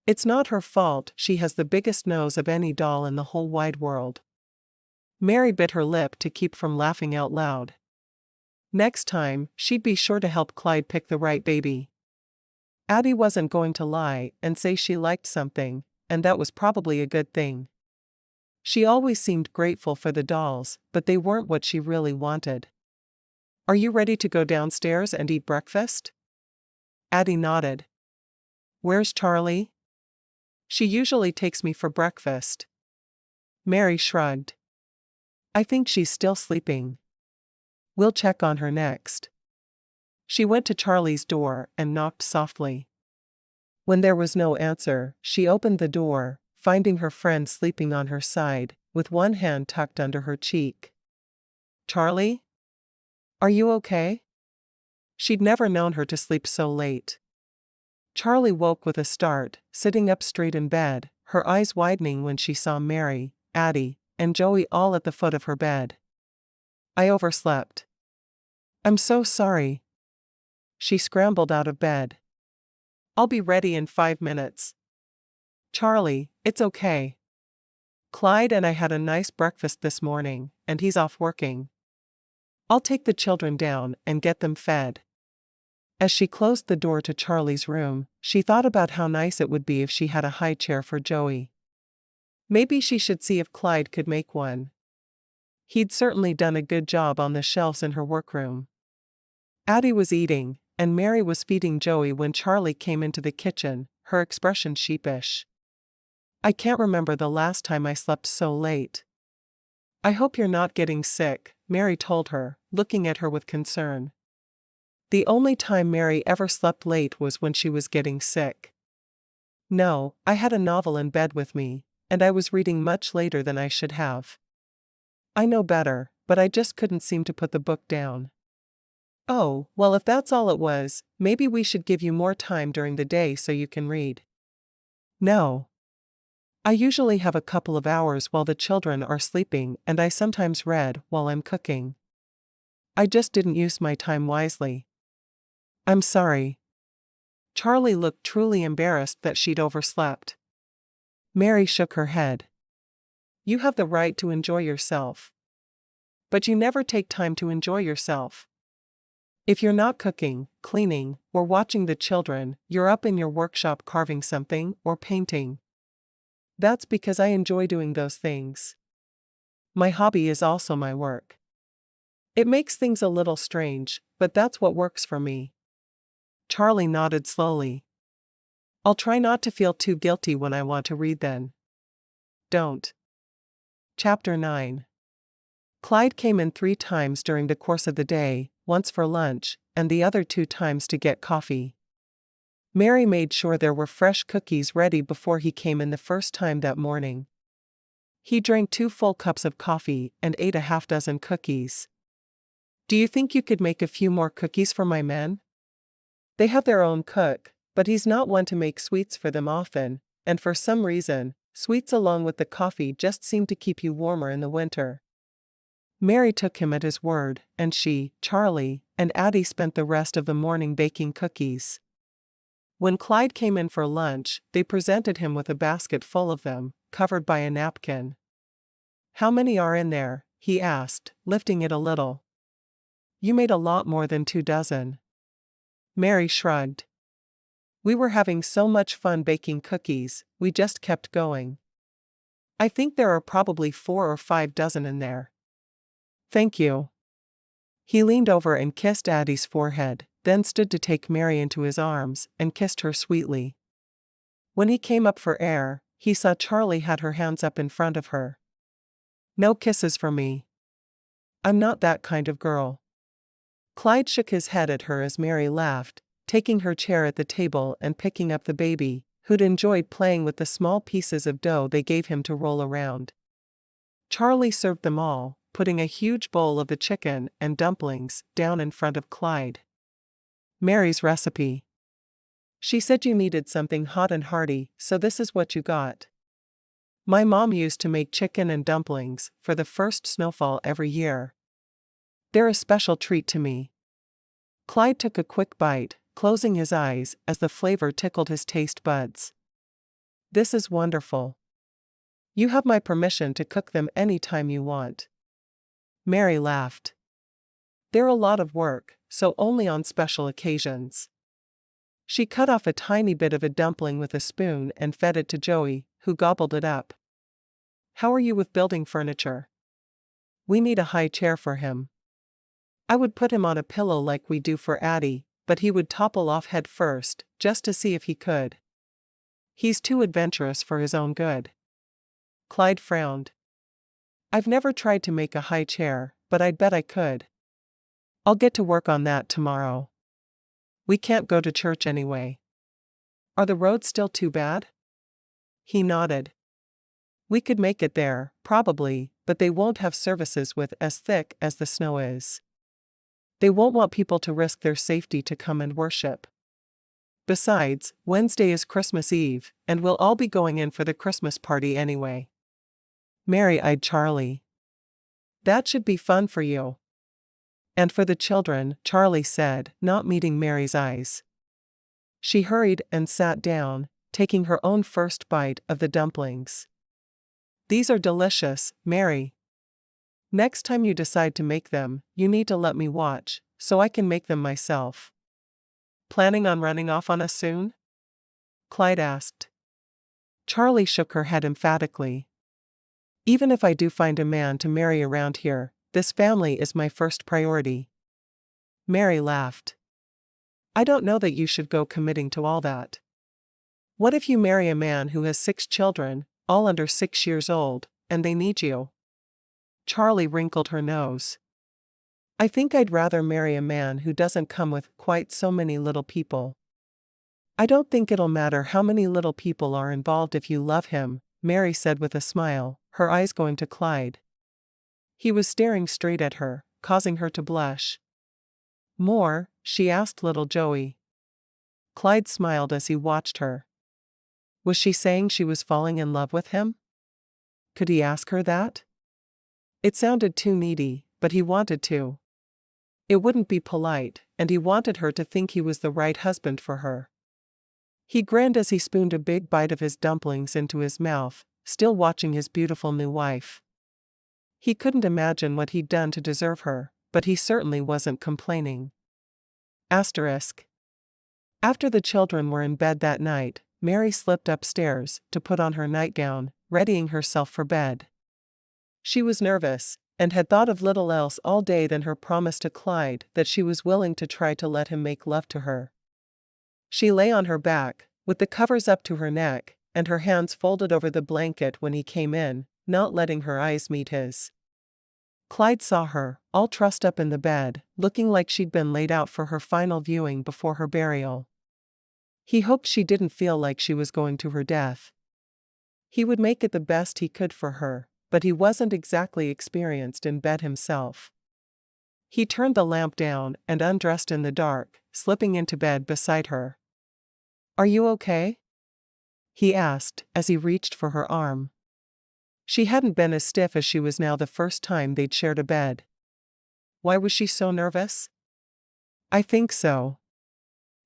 S1: It's not her fault she has the biggest nose of any doll in the whole wide world. Mary bit her lip to keep from laughing out loud. Next time, she'd be sure to help Clyde pick the right baby. Addie wasn't going to lie and say she liked something, and that was probably a good thing. She always seemed grateful for the dolls, but they weren't what she really wanted. Are you ready to go downstairs and eat breakfast? Addie nodded. Where's Charlie? She usually takes me for breakfast. Mary shrugged. I think she's still sleeping. We'll check on her next. She went to Charlie's door and knocked softly. When there was no answer, she opened the door, finding her friend sleeping on her side, with one hand tucked under her cheek. Charlie? Are you okay? She'd never known her to sleep so late. Charlie woke with a start, sitting up straight in bed, her eyes widening when she saw Mary, Addie, and Joey all at the foot of her bed. I overslept. I'm so sorry. She scrambled out of bed. I'll be ready in 5 minutes. Charlie, it's okay. Clyde and I had a nice breakfast this morning, and he's off working. I'll take the children down and get them fed. As she closed the door to Charlie's room, she thought about how nice it would be if she had a high chair for Joey. Maybe she should see if Clyde could make one. He'd certainly done a good job on the shelves in her workroom. Addie was eating, and Mary was feeding Joey when Charlie came into the kitchen, her expression sheepish. I can't remember the last time I slept so late. I hope you're not getting sick, Mary told her, looking at her with concern. The only time Mary ever slept late was when she was getting sick. No, I had a novel in bed with me, and I was reading much later than I should have. I know better, but I just couldn't seem to put the book down. Oh, well, if that's all it was, maybe we should give you more time during the day so you can read. No. I usually have a couple of hours while the children are sleeping, and I sometimes read while I'm cooking. I just didn't use my time wisely. I'm sorry. Charlie looked truly embarrassed that she'd overslept. Mary shook her head. You have the right to enjoy yourself. But you never take time to enjoy yourself. If you're not cooking, cleaning, or watching the children, you're up in your workshop carving something or painting. That's because I enjoy doing those things. My hobby is also my work. It makes things a little strange, but that's what works for me. Charlie nodded slowly. I'll try not to feel too guilty when I want to read then. Don't. Chapter 9. Clyde came in 3 times during the course of the day, once for lunch, and the other 2 times to get coffee. Mary made sure there were fresh cookies ready before he came in the first time that morning. He drank 2 full cups of coffee and ate a half-dozen cookies. Do you think you could make a few more cookies for my men? They have their own cook, but he's not one to make sweets for them often, and for some reason, sweets along with the coffee just seem to keep you warmer in the winter. Mary took him at his word, and she, Charlie, and Addie spent the rest of the morning baking cookies. When Clyde came in for lunch, they presented him with a basket full of them, covered by a napkin. How many are in there? He asked, lifting it a little. You made a lot more than 2 dozen. Mary shrugged. We were having so much fun baking cookies, we just kept going. I think there are probably 4 or 5 dozen in there. Thank you. He leaned over and kissed Addie's forehead, then stood to take Mary into his arms and kissed her sweetly. When he came up for air, he saw Charlie had her hands up in front of her. No kisses for me. I'm not that kind of girl. Clyde shook his head at her as Mary laughed, taking her chair at the table and picking up the baby, who'd enjoyed playing with the small pieces of dough they gave him to roll around. Charlie served them all, putting a huge bowl of the chicken and dumplings down in front of Clyde. Mary's recipe. She said you needed something hot and hearty, so this is what you got. My mom used to make chicken and dumplings for the first snowfall every year. They're a special treat to me. Clyde took a quick bite, closing his eyes as the flavor tickled his taste buds. This is wonderful. You have my permission to cook them any time you want. Mary laughed. They're a lot of work, so only on special occasions. She cut off a tiny bit of a dumpling with a spoon and fed it to Joey, who gobbled it up. How are you with building furniture? We need a high chair for him. I would put him on a pillow like we do for Addie, but he would topple off head first, just to see if he could. He's too adventurous for his own good. Clyde frowned. I've never tried to make a high chair, but I'd bet I could. I'll get to work on that tomorrow. We can't go to church anyway. Are the roads still too bad? He nodded. We could make it there, probably, but they won't have services with as thick as the snow is. They won't want people to risk their safety to come and worship. Besides, Wednesday is Christmas Eve, and we'll all be going in for the Christmas party anyway. Mary eyed Charlie. That should be fun for you. And for the children, Charlie said, not meeting Mary's eyes. She hurried and sat down, taking her own first bite of the dumplings. These are delicious, Mary. Next time you decide to make them, you need to let me watch, so I can make them myself. Planning on running off on us soon? Clyde asked. Charlie shook her head emphatically. Even if I do find a man to marry around here, this family is my first priority. Mary laughed. I don't know that you should go committing to all that. What if you marry a man who has 6 children, all under 6 years old, and they need you? Charlie wrinkled her nose. I think I'd rather marry a man who doesn't come with quite so many little people. I don't think it'll matter how many little people are involved if you love him, Mary said with a smile, her eyes going to Clyde. He was staring straight at her, causing her to blush. More? She asked little Joey. Clyde smiled as he watched her. Was she saying she was falling in love with him? Could he ask her that? It sounded too needy, but he wanted to. It wouldn't be polite, and he wanted her to think he was the right husband for her. He grinned as he spooned a big bite of his dumplings into his mouth, still watching his beautiful new wife. He couldn't imagine what he'd done to deserve her, but he certainly wasn't complaining. Asterisk. After the children were in bed that night, Mary slipped upstairs to put on her nightgown, readying herself for bed. She was nervous, and had thought of little else all day than her promise to Clyde that she was willing to try to let him make love to her. She lay on her back, with the covers up to her neck, and her hands folded over the blanket when he came in, not letting her eyes meet his. Clyde saw her, all trussed up in the bed, looking like she'd been laid out for her final viewing before her burial. He hoped she didn't feel like she was going to her death. He would make it the best he could for her, but he wasn't exactly experienced in bed himself. He turned the lamp down and undressed in the dark, slipping into bed beside her. "Are you okay?" he asked as he reached for her arm. She hadn't been as stiff as she was now the first time they'd shared a bed. Why was she so nervous? "I think so.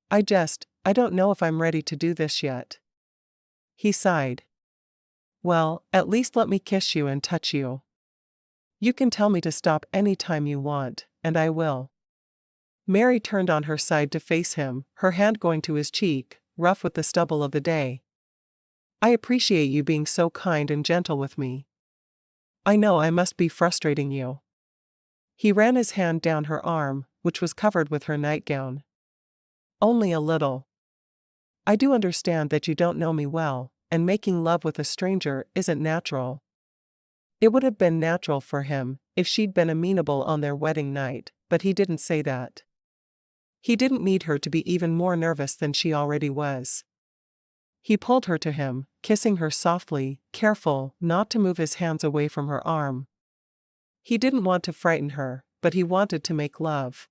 S1: I don't know if I'm ready to do this yet." He sighed. "Well, at least let me kiss you and touch you. You can tell me to stop any time you want, and I will." Mary turned on her side to face him, her hand going to his cheek, rough with the stubble of the day. "I appreciate you being so kind and gentle with me. I know I must be frustrating you." He ran his hand down her arm, which was covered with her nightgown. "Only a little. I do understand that you don't know me well, and making love with a stranger isn't natural." It would have been natural for him if she'd been amenable on their wedding night, but he didn't say that. He didn't need her to be even more nervous than she already was. He pulled her to him, kissing her softly, careful not to move his hands away from her arm. He didn't want to frighten her, but he wanted to make love.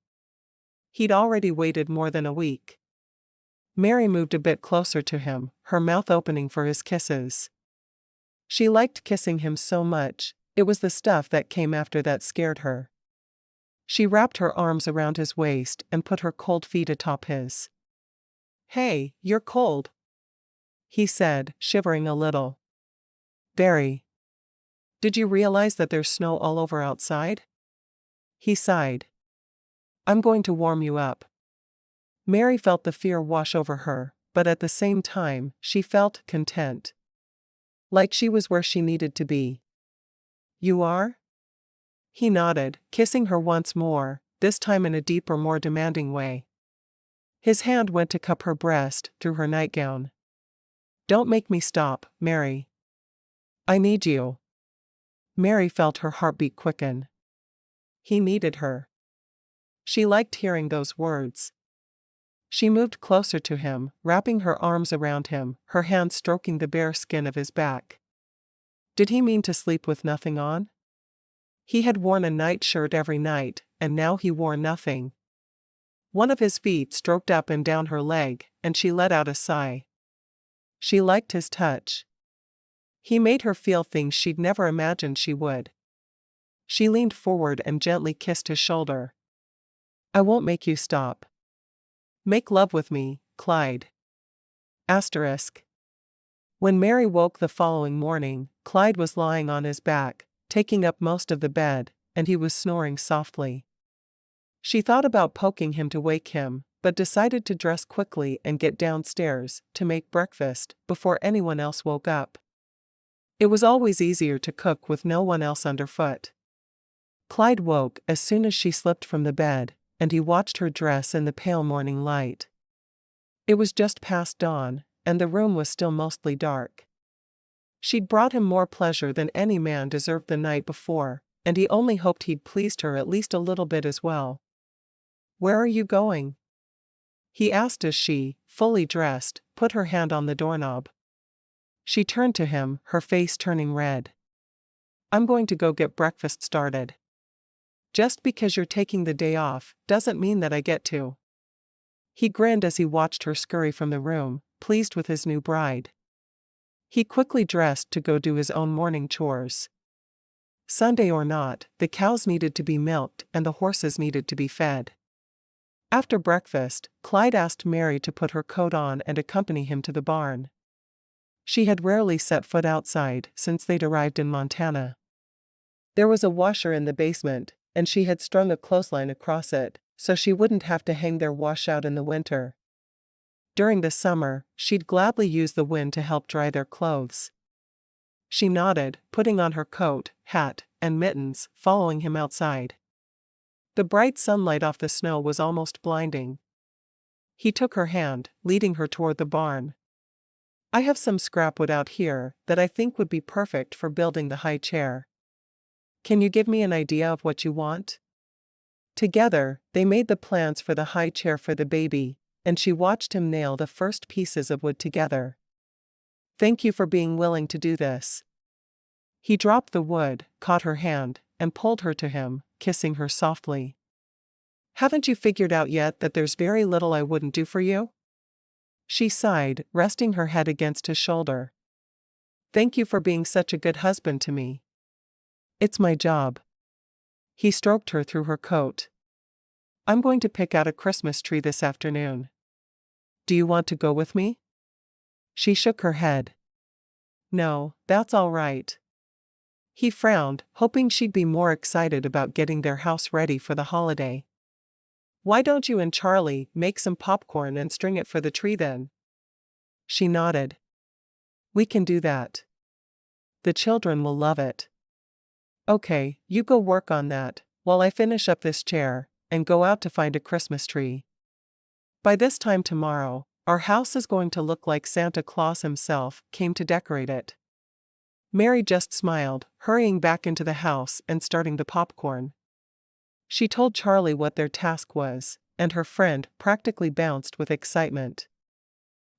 S1: He'd already waited more than a week. Mary moved a bit closer to him, her mouth opening for his kisses. She liked kissing him so much, it was the stuff that came after that scared her. She wrapped her arms around his waist and put her cold feet atop his. "Hey, you're cold," he said, shivering a little. "Very. Did you realize that there's snow all over outside?" He sighed. "I'm going to warm you up." Mary felt the fear wash over her, but at the same time, she felt content. Like she was where she needed to be. "You are?" He nodded, kissing her once more, this time in a deeper, more demanding way. His hand went to cup her breast through her nightgown. "Don't make me stop, Mary. I need you." Mary felt her heartbeat quicken. He needed her. She liked hearing those words. She moved closer to him, wrapping her arms around him, her hands stroking the bare skin of his back. Did he mean to sleep with nothing on? He had worn a nightshirt every night, and now he wore nothing. One of his feet stroked up and down her leg, and she let out a sigh. She liked his touch. He made her feel things she'd never imagined she would. She leaned forward and gently kissed his shoulder. "I won't make you stop. Make love with me, Clyde." Asterisk. When Mary woke the following morning, Clyde was lying on his back, taking up most of the bed, and he was snoring softly. She thought about poking him to wake him, but decided to dress quickly and get downstairs to make breakfast before anyone else woke up. It was always easier to cook with no one else underfoot. Clyde woke as soon as she slipped from the bed, and he watched her dress in the pale morning light. It was just past dawn, and the room was still mostly dark. She'd brought him more pleasure than any man deserved the night before, and he only hoped he'd pleased her at least a little bit as well. "Where are you going?" he asked as she, fully dressed, put her hand on the doorknob. She turned to him, her face turning red. "I'm going to go get breakfast started." Just because you're taking the day off doesn't mean that I get to. He grinned as he watched her scurry from the room, pleased with his new bride. He quickly dressed to go do his own morning chores. Sunday or not, the cows needed to be milked and the horses needed to be fed. After breakfast, Clyde asked Mary to put her coat on and accompany him to the barn. She had rarely set foot outside since they'd arrived in Montana. There was a washer in the basement, and she had strung a clothesline across it, so she wouldn't have to hang their wash out in the winter. During the summer, she'd gladly use the wind to help dry their clothes. She nodded, putting on her coat, hat, and mittens, following him outside. The bright sunlight off the snow was almost blinding. He took her hand, leading her toward the barn. I have some scrap wood out here that I think would be perfect for building the high chair. Can you give me an idea of what you want? Together, they made the plans for the high chair for the baby, and she watched him nail the first pieces of wood together. Thank you for being willing to do this. He dropped the wood, caught her hand, and pulled her to him, kissing her softly. Haven't you figured out yet that there's very little I wouldn't do for you? She sighed, resting her head against his shoulder. Thank you for being such a good husband to me. It's my job. He stroked her through her coat. I'm going to pick out a Christmas tree this afternoon. Do you want to go with me? She shook her head. No, that's all right. He frowned, hoping she'd be more excited about getting their house ready for the holiday. Why don't you and Charlie make some popcorn and string it for the tree then? She nodded. We can do that. The children will love it. Okay, you go work on that, while I finish up this chair, and go out to find a Christmas tree. By this time tomorrow, our house is going to look like Santa Claus himself came to decorate it. Mary just smiled, hurrying back into the house and starting the popcorn. She told Charlie what their task was, and her friend practically bounced with excitement.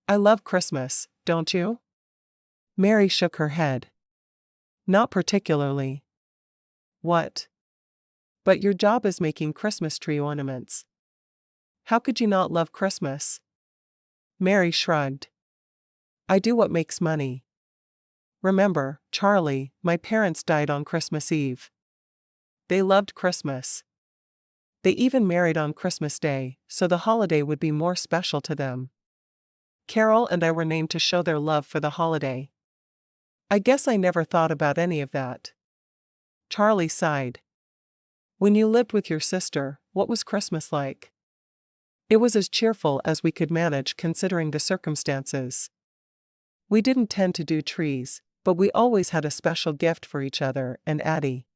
S1: I love Christmas, don't you? Mary shook her head. Not particularly. What? But your job is making Christmas tree ornaments. How could you not love Christmas? Mary shrugged. I do what makes money. Remember, Charlie, my parents died on Christmas Eve. They loved Christmas. They even married on Christmas Day, so the holiday would be more special to them. Carol and I were named to show their love for the holiday. I guess I never thought about any of that. Charlie sighed. When you lived with your sister, what was Christmas like? It was as cheerful as we could manage considering the circumstances. We didn't tend to do trees, but we always had a special gift for each other and Addie.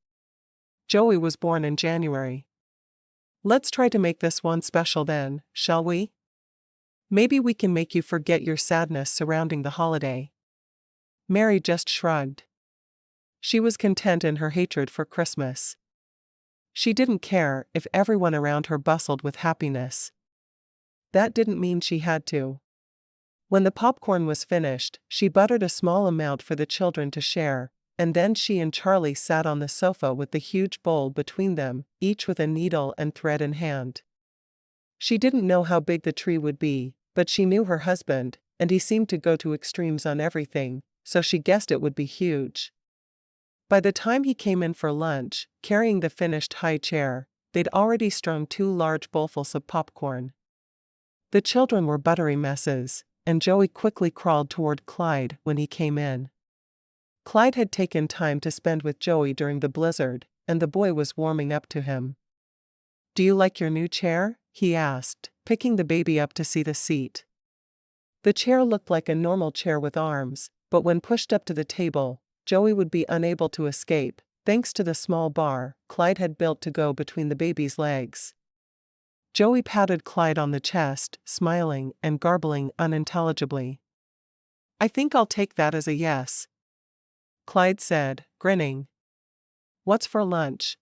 S1: Joey was born in January. Let's try to make this one special then, shall we? Maybe we can make you forget your sadness surrounding the holiday. Mary just shrugged. She was content in her hatred for Christmas. She didn't care if everyone around her bustled with happiness. That didn't mean she had to. When the popcorn was finished, she buttered a small amount for the children to share, and then she and Charlie sat on the sofa with the huge bowl between them, each with a needle and thread in hand. She didn't know how big the tree would be, but she knew her husband, and he seemed to go to extremes on everything, so she guessed it would be huge. By the time he came in for lunch, carrying the finished high chair, they'd already strung 2 large bowlfuls of popcorn. The children were buttery messes, and Joey quickly crawled toward Clyde when he came in. Clyde had taken time to spend with Joey during the blizzard, and the boy was warming up to him. Do you like your new chair? He asked, picking the baby up to see the seat. The chair looked like a normal chair with arms, but when pushed up to the table, Joey would be unable to escape, thanks to the small bar Clyde had built to go between the baby's legs. Joey patted Clyde on the chest, smiling and garbling unintelligibly. I think I'll take that as a yes, Clyde said, grinning. What's for lunch?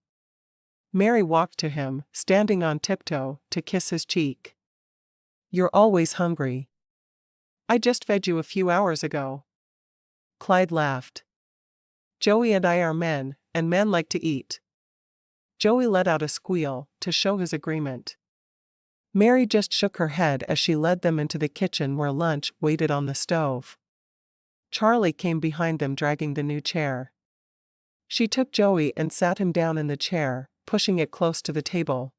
S1: Mary walked to him, standing on tiptoe, to kiss his cheek. You're always hungry. I just fed you a few hours ago. Clyde laughed. Joey and I are men, and men like to eat. Joey let out a squeal to show his agreement. Mary just shook her head as she led them into the kitchen where lunch waited on the stove. Charlie came behind them dragging the new chair. She took Joey and sat him down in the chair, pushing it close to the table.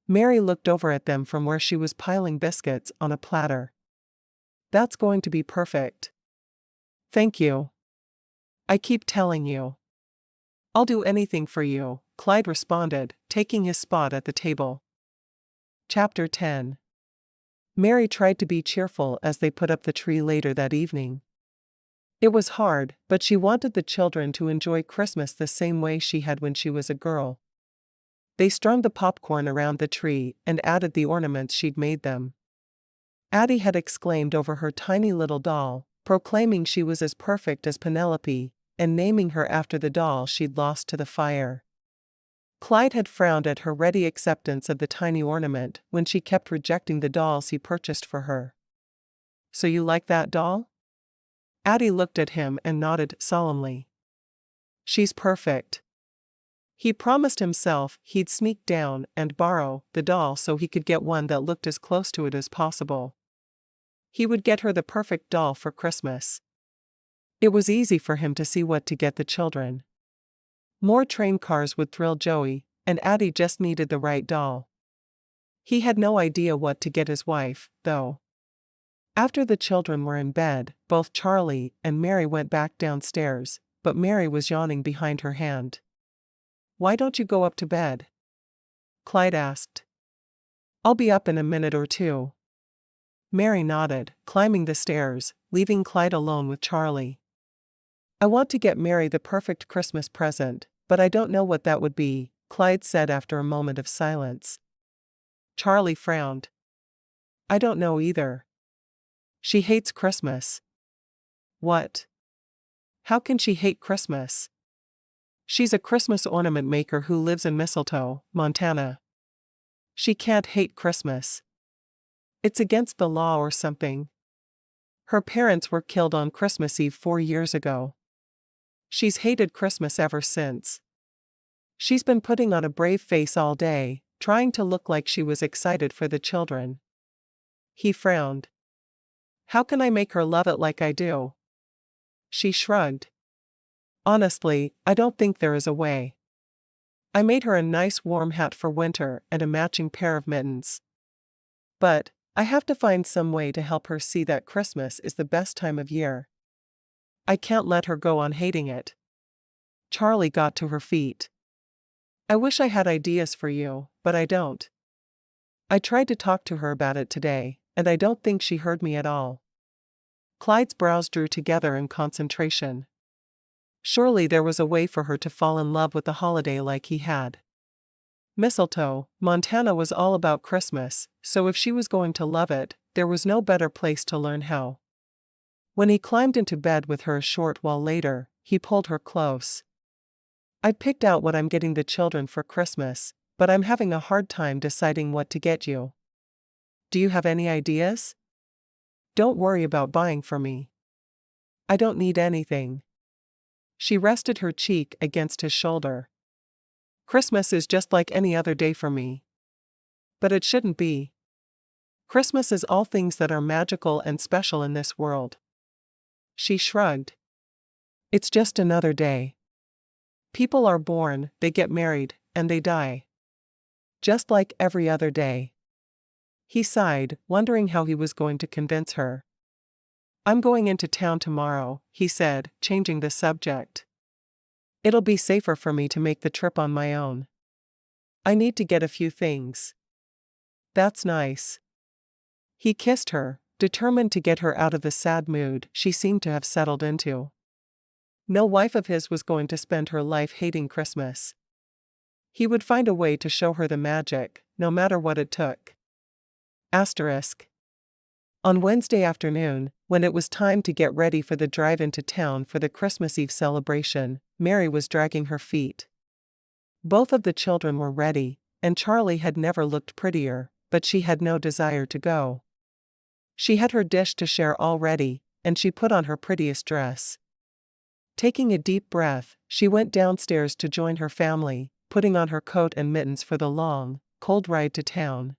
S1: Mary looked over at them from where she was piling biscuits on a platter. "That's going to be perfect." "Thank you. I keep telling you." "I'll do anything for you," Clyde responded, taking his spot at the table. Chapter 10. Mary tried to be cheerful as they put up the tree later that evening. It was hard, but she wanted the children to enjoy Christmas the same way she had when she was a girl. They strung the popcorn around the tree and added the ornaments she'd made them. Addie had exclaimed over her tiny little doll, proclaiming she was as perfect as Penelope, and naming her after the doll she'd lost to the fire. Clyde had frowned at her ready acceptance of the tiny ornament when she kept rejecting the dolls he purchased for her. "So you like that doll?" Addie looked at him and nodded solemnly. "She's perfect." He promised himself he'd sneak down and borrow the doll so he could get one that looked as close to it as possible. He would get her the perfect doll for Christmas. It was easy for him to see what to get the children. More train cars would thrill Joey, and Addie just needed the right doll. He had no idea what to get his wife, though. After the children were in bed, both Charlie and Mary went back downstairs, but Mary was yawning behind her hand. "Why don't you go up to bed?" Clyde asked. "I'll be up in a minute or two." Mary nodded, climbing the stairs, leaving Clyde alone with Charlie. "I want to get Mary the perfect Christmas present, but I don't know what that would be," Clyde said after a moment of silence. Charlie frowned. "I don't know either. She hates Christmas." "What? How can she hate Christmas?" "She's a Christmas ornament maker who lives in Mistletoe, Montana. She can't hate Christmas. It's against the law or something. Her parents were killed on Christmas Eve 4 years ago. She's hated Christmas ever since. She's been putting on a brave face all day, trying to look like she was excited for the children." He frowned. "How can I make her love it like I do?" She shrugged. "Honestly, I don't think there is a way. I made her a nice warm hat for winter and a matching pair of mittens. But I have to find some way to help her see that Christmas is the best time of year. I can't let her go on hating it." Charlie got to her feet. "I wish I had ideas for you, but I don't. I tried to talk to her about it today, and I don't think she heard me at all." Clyde's brows drew together in concentration. Surely there was a way for her to fall in love with the holiday like he had. Mistletoe, Montana was all about Christmas, so if she was going to love it, there was no better place to learn how. When he climbed into bed with her a short while later, he pulled her close. "I picked out what I'm getting the children for Christmas, but I'm having a hard time deciding what to get you. Do you have any ideas?" "Don't worry about buying for me. I don't need anything." She rested her cheek against his shoulder. "Christmas is just like any other day for me." "But it shouldn't be. Christmas is all things that are magical and special in this world." She shrugged. "It's just another day. People are born, they get married, and they die. Just like every other day." He sighed, wondering how he was going to convince her. "I'm going into town tomorrow," he said, changing the subject. "It'll be safer for me to make the trip on my own. I need to get a few things." "That's nice." He kissed her, determined to get her out of the sad mood she seemed to have settled into. No wife of his was going to spend her life hating Christmas. He would find a way to show her the magic, no matter what it took. Asterisk. On Wednesday afternoon, when it was time to get ready for the drive into town for the Christmas Eve celebration, Mary was dragging her feet. Both of the children were ready, and Charlie had never looked prettier, but she had no desire to go. She had her dish to share all ready, and she put on her prettiest dress. Taking a deep breath, she went downstairs to join her family, putting on her coat and mittens for the long, cold ride to town.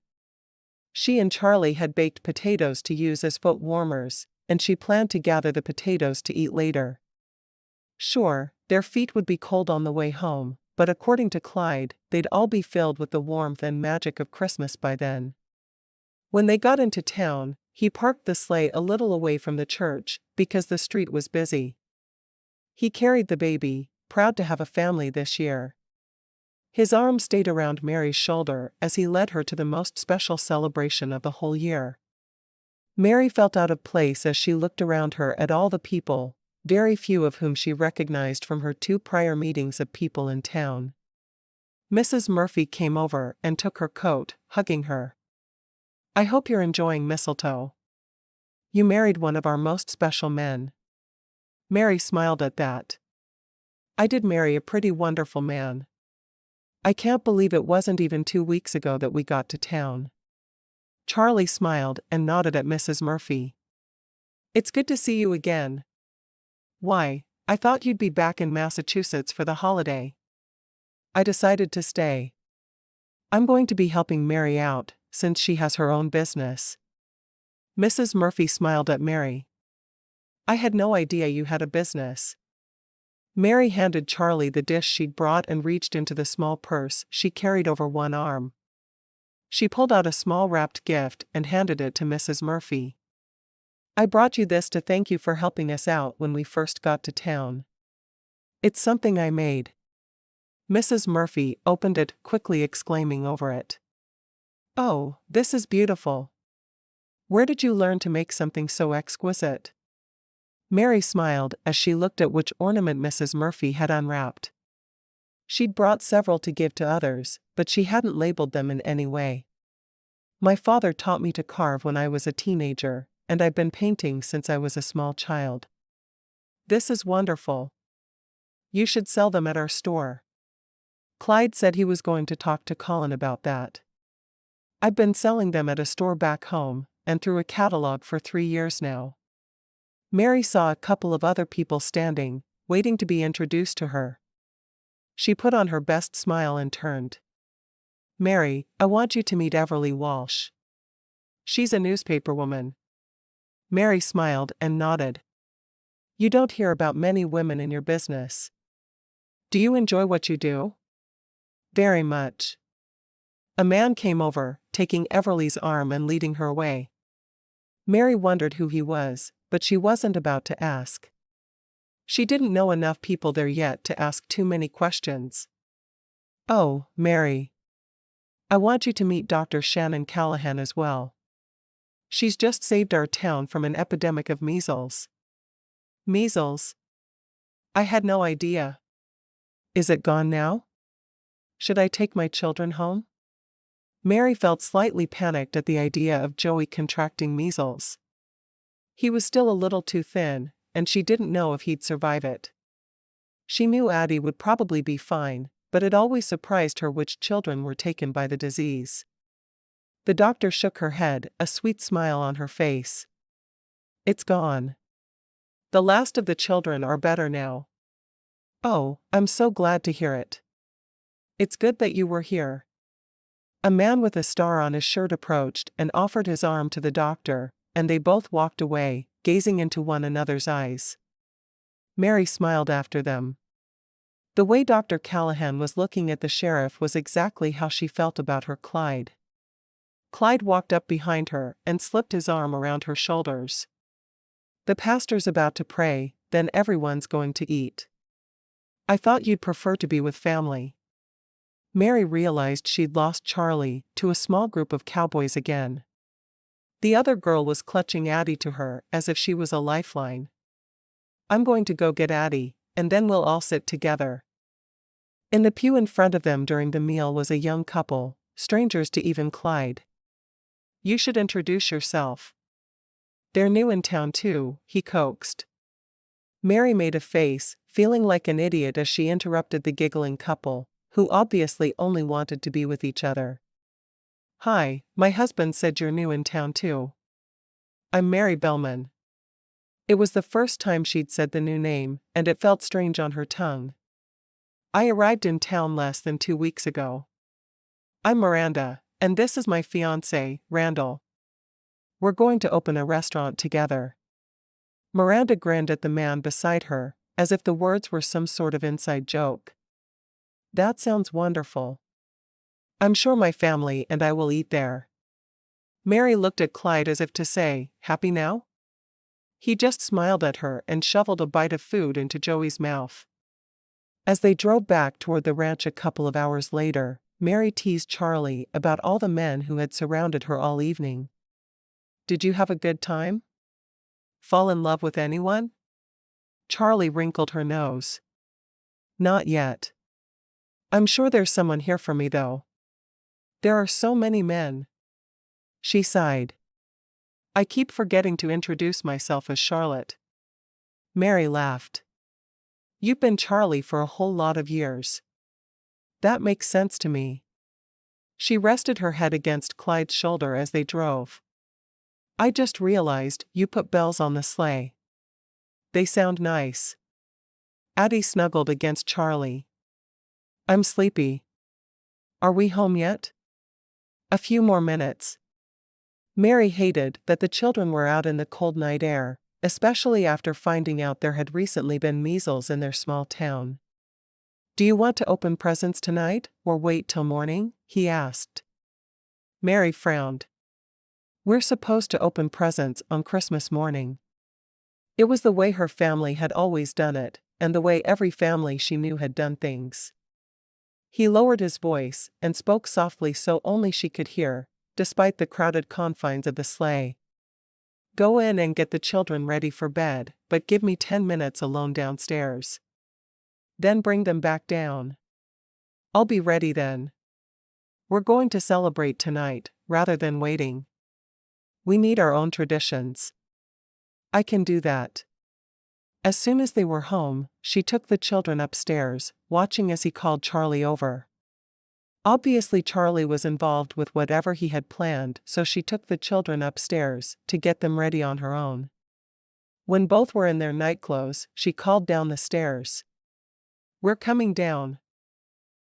S1: She and Charlie had baked potatoes to use as foot warmers, and she planned to gather the potatoes to eat later. Sure, their feet would be cold on the way home, but according to Clyde, they'd all be filled with the warmth and magic of Christmas by then. When they got into town, he parked the sleigh a little away from the church, because the street was busy. He carried the baby, proud to have a family this year. His arm stayed around Mary's shoulder as he led her to the most special celebration of the whole year. Mary felt out of place as she looked around her at all the people, very few of whom she recognized from her 2 prior meetings of people in town. Mrs. Murphy came over and took her coat, hugging her. "I hope you're enjoying mistletoe. You married one of our most special men." Mary smiled at that. "I did marry a pretty wonderful man. I can't believe it wasn't even 2 weeks ago that we got to town." Charlie smiled and nodded at Mrs. Murphy. "It's good to see you again. Why, I thought you'd be back in Massachusetts for the holiday." "I decided to stay. I'm going to be helping Mary out, since she has her own business." Mrs. Murphy smiled at Mary. "I had no idea you had a business." Mary handed Charlie the dish she'd brought and reached into the small purse she carried over one arm. She pulled out a small wrapped gift and handed it to Mrs. Murphy. "I brought you this to thank you for helping us out when we first got to town. It's something I made." Mrs. Murphy opened it, quickly exclaiming over it. "Oh, this is beautiful. Where did you learn to make something so exquisite?" Mary smiled as she looked at which ornament Mrs. Murphy had unwrapped. She'd brought several to give to others, but she hadn't labeled them in any way. "My father taught me to carve when I was a teenager, and I've been painting since I was a small child. This is wonderful. You should sell them at our store." Clyde said he was going to talk to Colin about that. "I've been selling them at a store back home, and through a catalog for 3 years now." Mary saw a couple of other people standing, waiting to be introduced to her. She put on her best smile and turned. "Mary, I want you to meet Everly Walsh. She's a newspaper woman." Mary smiled and nodded. "You don't hear about many women in your business. Do you enjoy what you do?" "Very much." A man came over, taking Everly's arm and leading her away. Mary wondered who he was, but she wasn't about to ask. She didn't know enough people there yet to ask too many questions. "Oh, Mary. I want you to meet Dr. Shannon Callahan as well. She's just saved our town from an epidemic of measles." "Measles? I had no idea. Is it gone now? Should I take my children home?" Mary felt slightly panicked at the idea of Joey contracting measles. He was still a little too thin, and she didn't know if he'd survive it. She knew Addie would probably be fine, but it always surprised her which children were taken by the disease. The doctor shook her head, a sweet smile on her face. "It's gone. The last of the children are better now." "Oh, I'm so glad to hear it. It's good that you were here." A man with a star on his shirt approached and offered his arm to the doctor, and they both walked away, gazing into one another's eyes. Mary smiled after them. The way Dr. Callahan was looking at the sheriff was exactly how she felt about her Clyde. Clyde walked up behind her and slipped his arm around her shoulders. "The pastor's about to pray, then everyone's going to eat. I thought you'd prefer to be with family." Mary realized she'd lost Charlie to a small group of cowboys again. The other girl was clutching Addie to her as if she was a lifeline. "I'm going to go get Addie, and then we'll all sit together." In the pew in front of them during the meal was a young couple, strangers to even Clyde. "You should introduce yourself. They're new in town too," he coaxed. Mary made a face, feeling like an idiot as she interrupted the giggling couple, who obviously only wanted to be with each other. "Hi, my husband said you're new in town too. I'm Mary Bellman." It was the first time she'd said the new name, and it felt strange on her tongue. I arrived in town less than 2 weeks ago. I'm Miranda, and this is my fiancé, Randall. We're going to open a restaurant together." Miranda grinned at the man beside her, as if the words were some sort of inside joke. "That sounds wonderful. I'm sure my family and I will eat there." Mary looked at Clyde as if to say, "Happy now?" He just smiled at her and shoveled a bite of food into Joey's mouth. As they drove back toward the ranch a couple of hours later, Mary teased Charlie about all the men who had surrounded her all evening. "Did you have a good time? Fall in love with anyone?" Charlie wrinkled her nose. "Not yet. I'm sure there's someone here for me though. There are so many men." She sighed. "I keep forgetting to introduce myself as Charlotte." Mary laughed. "You've been Charlie for a whole lot of years." "That makes sense to me." She rested her head against Clyde's shoulder as they drove. "I just realized you put bells on the sleigh. They sound nice." Addie snuggled against Charlie. "I'm sleepy. Are we home yet?" "A few more minutes." Mary hated that the children were out in the cold night air, especially after finding out there had recently been measles in their small town. "Do you want to open presents tonight, or wait till morning?" he asked. Mary frowned. "We're supposed to open presents on Christmas morning." It was the way her family had always done it, and the way every family she knew had done things. He lowered his voice and spoke softly so only she could hear, despite the crowded confines of the sleigh. "Go in and get the children ready for bed, but give me 10 minutes alone downstairs. Then bring them back down. I'll be ready then. We're going to celebrate tonight, rather than waiting. We need our own traditions." "I can do that." As soon as they were home, she took the children upstairs, watching as he called Charlie over. Obviously Charlie was involved with whatever he had planned, so she took the children upstairs to get them ready on her own. When both were in their nightclothes, she called down the stairs. "We're coming down."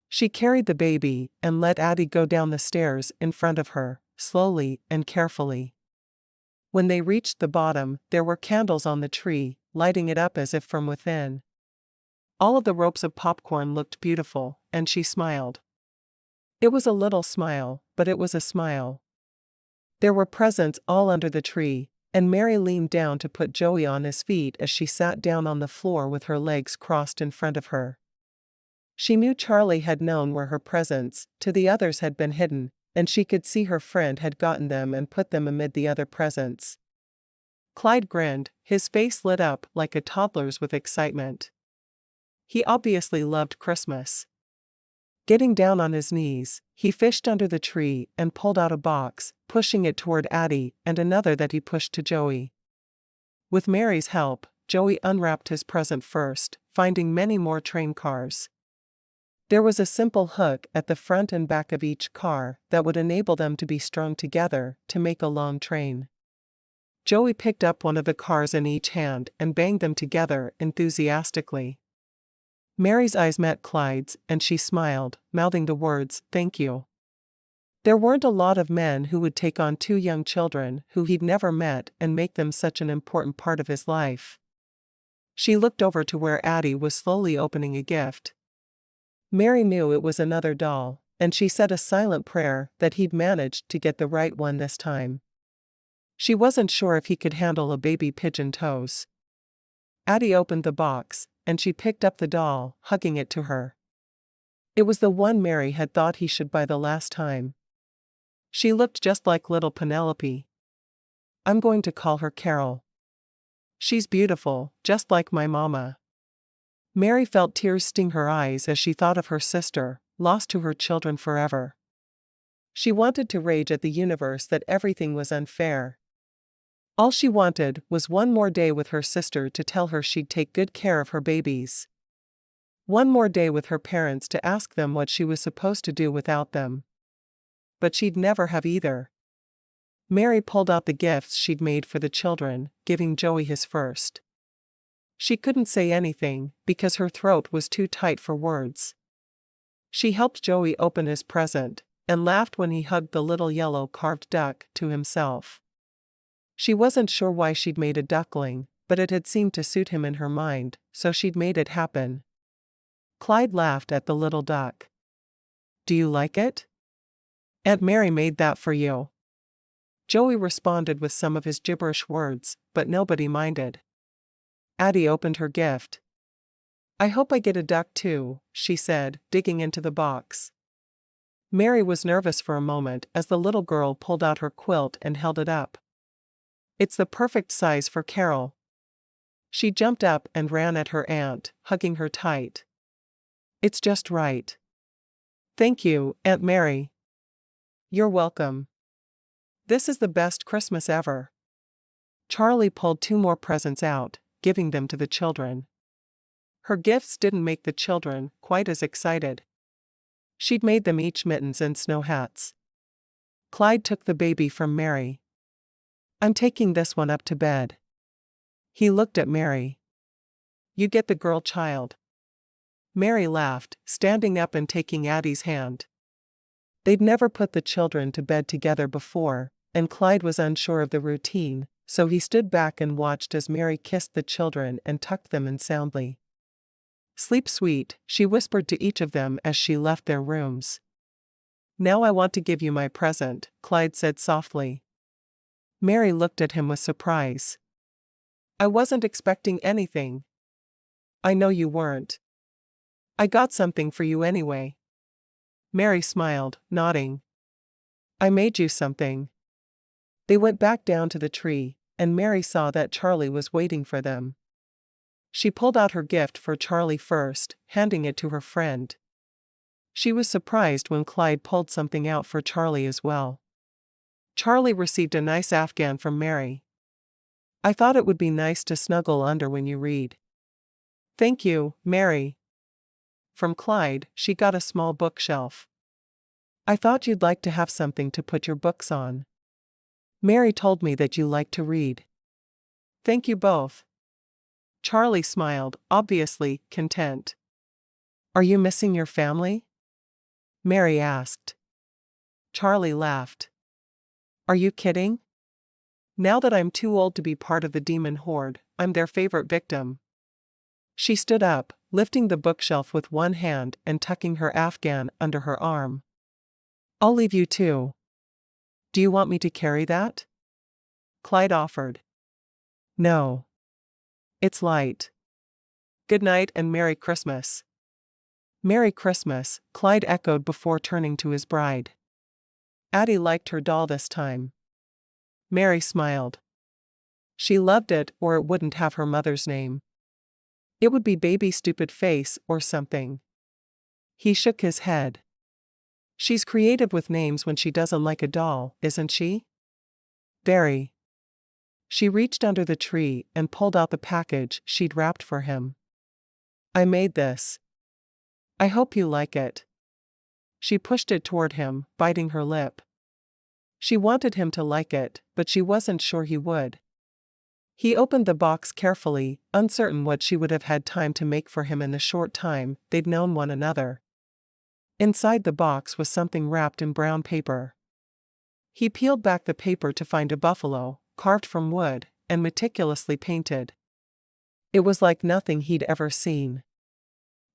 S1: She carried the baby and let Addie go down the stairs in front of her, slowly and carefully. When they reached the bottom, there were candles on the tree, lighting it up as if from within. All of the ropes of popcorn looked beautiful, and she smiled. It was a little smile, but it was a smile. There were presents all under the tree, and Mary leaned down to put Joey on his feet as she sat down on the floor with her legs crossed in front of her. She knew Charlie had known where her presents, to the others, had been hidden, and she could see her friend had gotten them and put them amid the other presents. Clyde grinned, his face lit up like a toddler's with excitement. He obviously loved Christmas. Getting down on his knees, he fished under the tree and pulled out a box, pushing it toward Addie, and another that he pushed to Joey. With Mary's help, Joey unwrapped his present first, finding many more train cars. There was a simple hook at the front and back of each car that would enable them to be strung together to make a long train. Joey picked up one of the cars in each hand and banged them together enthusiastically. Mary's eyes met Clyde's, and she smiled, mouthing the words, "Thank you." There weren't a lot of men who would take on two young children who he'd never met and make them such an important part of his life. She looked over to where Addie was slowly opening a gift. Mary knew it was another doll, and she said a silent prayer that he'd managed to get the right one this time. She wasn't sure if he could handle a baby pigeon toes. Addie opened the box, and she picked up the doll, hugging it to her. It was the one Mary had thought he should buy the last time. She looked just like little Penelope. "I'm going to call her Carol. She's beautiful, just like my mama." Mary felt tears sting her eyes as she thought of her sister, lost to her children forever. She wanted to rage at the universe that everything was unfair. All she wanted was one more day with her sister to tell her she'd take good care of her babies. One more day with her parents to ask them what she was supposed to do without them. But she'd never have either. Mary pulled out the gifts she'd made for the children, giving Joey his first. She couldn't say anything, because her throat was too tight for words. She helped Joey open his present, and laughed when he hugged the little yellow carved duck to himself. She wasn't sure why she'd made a duckling, but it had seemed to suit him in her mind, so she'd made it happen. Clyde laughed at the little duck. "Do you like it? Aunt Mary made that for you." Joey responded with some of his gibberish words, but nobody minded. Addie opened her gift. "I hope I get a duck too," she said, digging into the box. Mary was nervous for a moment as the little girl pulled out her quilt and held it up. "It's the perfect size for Carol." She jumped up and ran at her aunt, hugging her tight. "It's just right." "Thank you, Aunt Mary." "You're welcome. This is the best Christmas ever." Charlie pulled 2 more presents out, giving them to the children. Her gifts didn't make the children quite as excited. She'd made them each mittens and snow hats. Clyde took the baby from Mary. "I'm taking this one up to bed." He looked at Mary. "You get the girl child." Mary laughed, standing up and taking Addie's hand. They'd never put the children to bed together before, and Clyde was unsure of the routine, so he stood back and watched as Mary kissed the children and tucked them in soundly. "Sleep sweet," she whispered to each of them as she left their rooms. "Now I want to give you my present," Clyde said softly. Mary looked at him with surprise. "I wasn't expecting anything." "I know you weren't. I got something for you anyway." Mary smiled, nodding. "I made you something." They went back down to the tree, and Mary saw that Charlie was waiting for them. She pulled out her gift for Charlie first, handing it to her friend. She was surprised when Clyde pulled something out for Charlie as well. Charlie received a nice Afghan from Mary. "I thought it would be nice to snuggle under when you read." "Thank you, Mary." From Clyde, she got a small bookshelf. "I thought you'd like to have something to put your books on. Mary told me that you like to read." "Thank you both." Charlie smiled, obviously content. "Are you missing your family?" Mary asked. Charlie laughed. "Are you kidding? Now that I'm too old to be part of the demon horde, I'm their favorite victim." She stood up, lifting the bookshelf with one hand and tucking her Afghan under her arm. "I'll leave you too." "Do you want me to carry that?" Clyde offered. "No. It's light. Good night and Merry Christmas." "Merry Christmas," Clyde echoed before turning to his bride. Addie liked her doll this time. Mary smiled. She loved it, or it wouldn't have her mother's name. It would be Baby Stupid Face or something. He shook his head. "She's creative with names when she doesn't like a doll, isn't she?" "Very." She reached under the tree and pulled out the package she'd wrapped for him. "I made this. I hope you like it." She pushed it toward him, biting her lip. She wanted him to like it, but she wasn't sure he would. He opened the box carefully, uncertain what she would have had time to make for him in the short time they'd known one another. Inside the box was something wrapped in brown paper. He peeled back the paper to find a buffalo, carved from wood, and meticulously painted. It was like nothing he'd ever seen.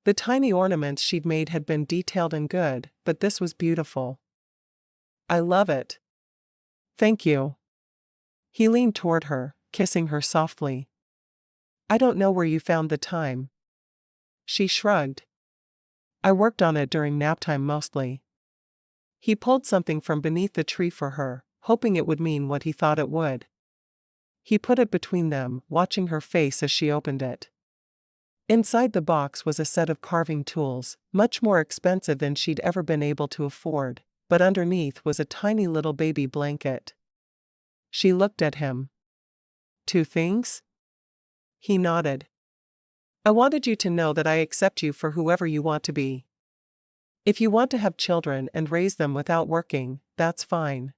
S1: The tiny ornaments she'd made had been detailed and good, but this was beautiful. "I love it." "Thank you." He leaned toward her, kissing her softly. "I don't know where you found the time." She shrugged. "I worked on it during nap time mostly." He pulled something from beneath the tree for her, hoping it would mean what he thought it would. He put it between them, watching her face as she opened it. Inside the box was a set of carving tools, much more expensive than she'd ever been able to afford, but underneath was a tiny little baby blanket. She looked at him. "2 things?" He nodded. "I wanted you to know that I accept you for whoever you want to be. If you want to have children and raise them without working, that's fine.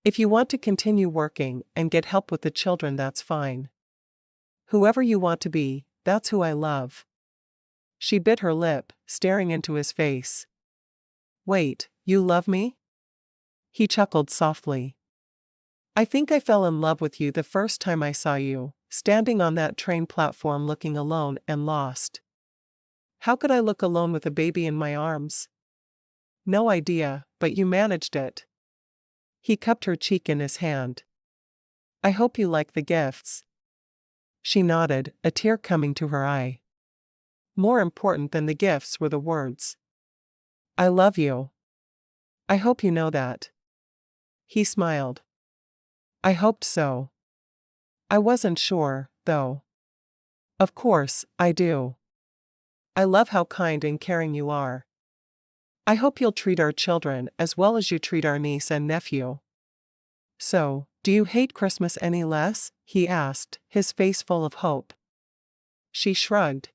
S1: If you want to continue working and get help with the children, that's fine. Whoever you want to be, that's who I love." She bit her lip, staring into his face. Wait, you love me? He chuckled softly. I think I fell in love with you the first time I saw you, standing on that train platform looking alone and lost. How could I look alone with a baby in my arms? No idea, but you managed it. He cupped her cheek in his hand. I hope you like the gifts. She nodded, a tear coming to her eye. More important than the gifts were the words. I love you. I hope you know that. He smiled. I hoped so. I wasn't sure, though. Of course, I do. I love how kind and caring you are. I hope you'll treat our children as well as you treat our niece and nephew. So, do you hate Christmas any less? He asked, his face full of hope. She shrugged.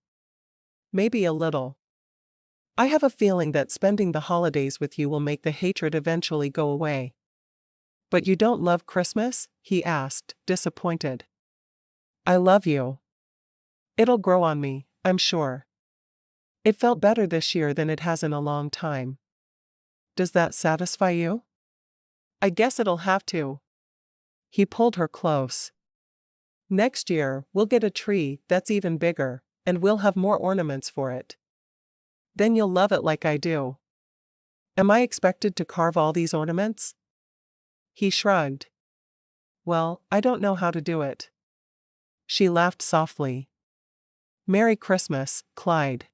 S1: Maybe a little. I have a feeling that spending the holidays with you will make the hatred eventually go away. But you don't love Christmas? He asked, disappointed. I love you. It'll grow on me, I'm sure. It felt better this year than it has in a long time. Does that satisfy you? I guess it'll have to. He pulled her close. Next year, we'll get a tree that's even bigger, and we'll have more ornaments for it. Then you'll love it like I do. Am I expected to carve all these ornaments? He shrugged. Well, I don't know how to do it. She laughed softly. Merry Christmas, Clyde.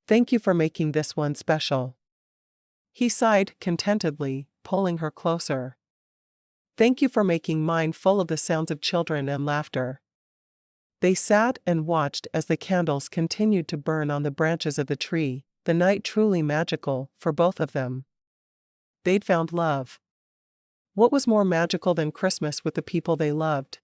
S1: Thank you for making this one special. He sighed contentedly, pulling her closer. Thank you for making mine full of the sounds of children and laughter. They sat and watched as the candles continued to burn on the branches of the tree, the night truly magical for both of them. They'd found love. What was more magical than Christmas with the people they loved?